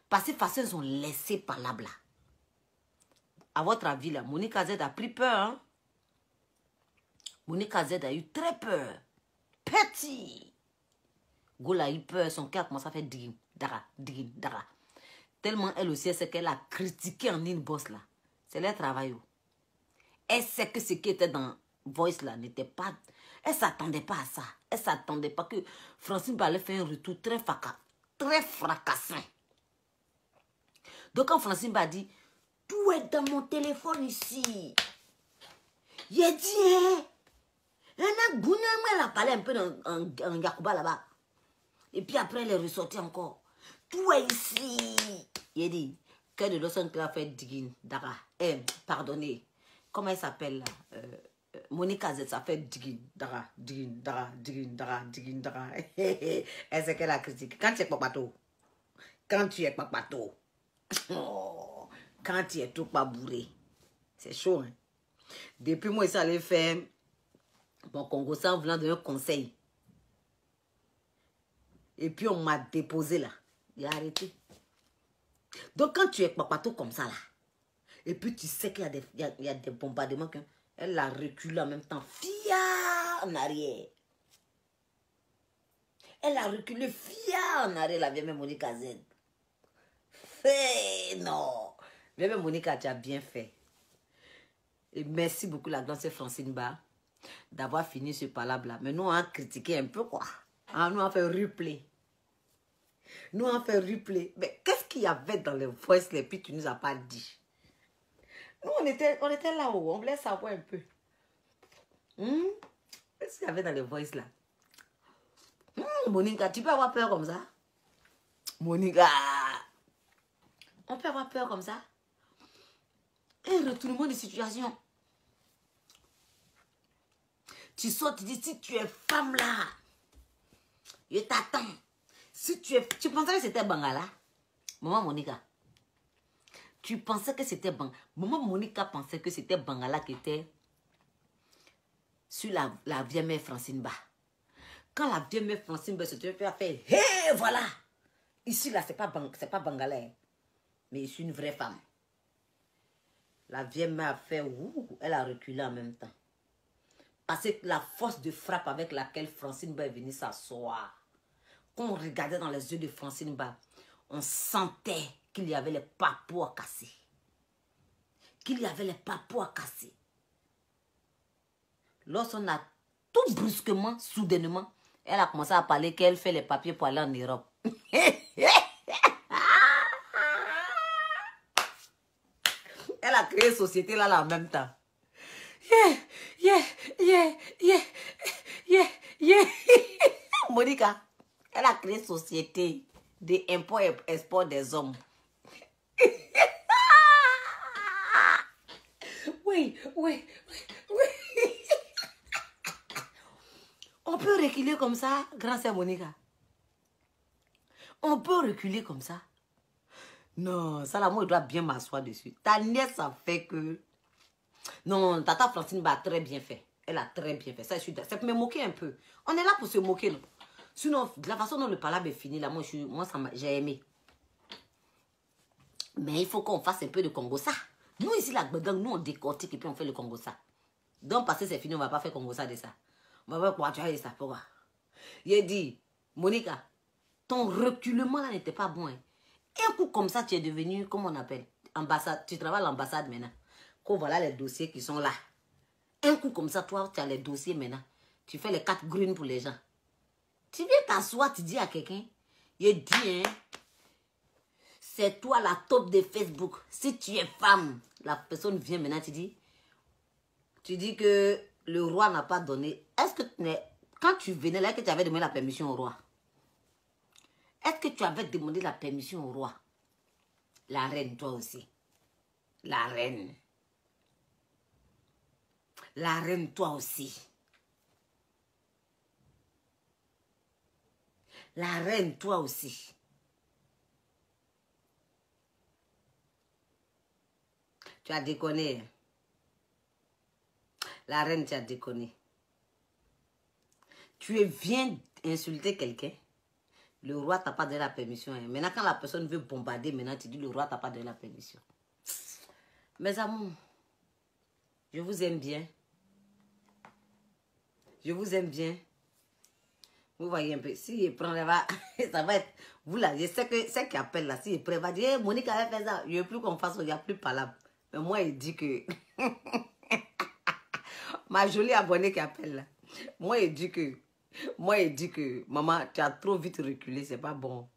Parce que elles ont laissé par là. À votre avis là, Monica Z a pris peur. Hein? Monica Z a eu très peur. Petit. Gola a eu peur. Son cœur commence à faire digin, dara. Tellement elle aussi, elle sait qu'elle a critiqué en inbox là. C'est leur travail. Elle sait que ce qui était dans Voice là n'était pas... Elle ne s'attendait pas à ça. Elle ne s'attendait pas que Francine allait faire un retour très fracassant. Donc quand Francine a dit, tout est dans mon téléphone ici. J'ai dit, elle a parlé un peu en Yakuba là-bas. Et puis après, elle est ressortie encore. toi ici. Il dit, que de l'autre qui a fait Digin, Dara. Pardonnez. Comment elle s'appelle là? Monica Z, ça fait Digin, Dara, Digin, Dara, Digin, Dara, Digin, Dara. Elle sait qu'elle a critiqué. Quand tu es papato. Quand tu es papato. Oh, quand tu es tout pas bourré. C'est chaud, hein? Depuis moi, ça allait faire mon Congo ça en voulant donner un conseil. Et puis on m'a déposé là. J'ai arrêté. Donc quand tu es papato comme ça là, et puis tu sais qu'il y a des bombardements, elle a reculé en même temps. Fia en arrière. Elle a reculé fia en arrière, la vieille Monica Z. Non. Vieille Monica, tu as bien fait. Et merci beaucoup la grande Francine Ba d'avoir fini ce palabre là. Mais nous on a critiqué un peu quoi. Nous on a fait replay. Nous on a fait replay. Mais qu'est-ce qu'il y avait dans les voices les puis tu nous as pas dit? Nous on était là-haut, on voulait savoir un peu. Qu'est-ce qu'il y avait dans les voices là? Monica, tu peux avoir peur comme ça? Monica, on peut avoir peur comme ça? Un retournement de situation. Tu sors, tu dis, si tu es femme là, je t'attends. Si tu pensais que c'était Bangala? Maman Monica. Tu pensais que c'était Bangala? Maman Monica pensait que c'était Bangala qui était sur la vieille mère Francine Ba. Quand la vieille mère Francine Ba se fait faire, hé, voilà. Ici, là, c'est pas Bangala. Mais je suis une vraie femme. La vieille mère a fait, elle a reculé en même temps. Parce que la force de frappe avec laquelle Francine Ba est venue s'asseoir, quand on regardait dans les yeux de Francine Ba, on sentait qu'il y avait les papous à casser. Qu'il y avait les papous à casser. Lorsqu'on a tout brusquement, soudainement, elle a commencé à parler qu'elle fait les papiers pour aller en Europe. Elle a créé société là en même temps. Monica, elle a créé société d'impôt et export des hommes. Oui. On peut reculer comme ça, grand-sœur Monica. On peut reculer comme ça. Non, ça là, moi, je dois bien m'asseoir dessus. Ta nièce, ça fait que... Non, Tata Francine a très bien fait. Elle a très bien fait. Ça, je suis... C'est pour me moquer un peu. On est là pour se moquer, non? Sinon, de la façon dont le palabre est fini, là, moi j'ai aimé. Mais il faut qu'on fasse un peu de Congo ça. Nous, ici, là, nous, on décortique et puis on fait le Congo ça. Donc, parce que c'est fini, on ne va pas faire Congo ça de ça. On va voir, tu as dit ça, pourquoi? Il dit, Monica, ton reculement là n'était pas bon. Hein. Un coup comme ça, tu es devenu, comment on appelle, ambassade. Tu travailles à l'ambassade maintenant. Qu'on voilà les dossiers qui sont là. Un coup comme ça, toi, tu as les dossiers maintenant. Tu fais les 4 grunes pour les gens. Tu viens t'asseoir, tu dis à quelqu'un, il dit, hein, c'est toi la top de Facebook. Si tu es femme, la personne vient maintenant, tu dis que le roi n'a pas donné. Est-ce que quand tu venais là, que tu avais demandé la permission au roi? Est-ce que tu avais demandé la permission au roi? La reine, toi aussi. La reine. La reine, toi aussi. La reine, toi aussi. Tu as déconné. La reine, tu as déconné. Tu viens insulter quelqu'un. Le roi t'a pas donné la permission. Hein. Maintenant, quand la personne veut bombarder, maintenant, tu dis le roi t'a pas donné la permission. Mes amours, je vous aime bien. Je vous aime bien. Vous voyez un peu. Si il prend, ça va être... Vous là, je sais que c'est qui appelle là. Si il prend, il va dire, hey, Monique avait fait ça. Je ne veux plus qu'on fasse, il n'y a plus de palabre. Mais moi, il dit que... Ma jolie abonnée qui appelle là. Moi, il dit que, maman, tu as trop vite reculé, c'est pas bon.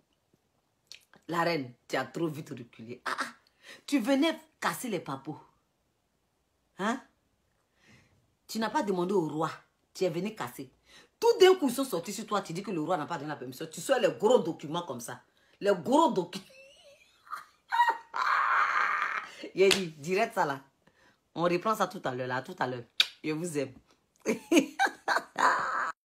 La reine, tu as trop vite reculé. Tu venais casser les papous. Hein? Tu n'as pas demandé au roi. Tu es venu casser. Tout d'un coup, ils sont sortis sur toi. Tu dis que le roi n'a pas donné la permission. Tu sors les gros documents comme ça. Les gros documents. Il dit, direct ça là. On reprend ça tout à l'heure, là, tout à l'heure. Je vous aime.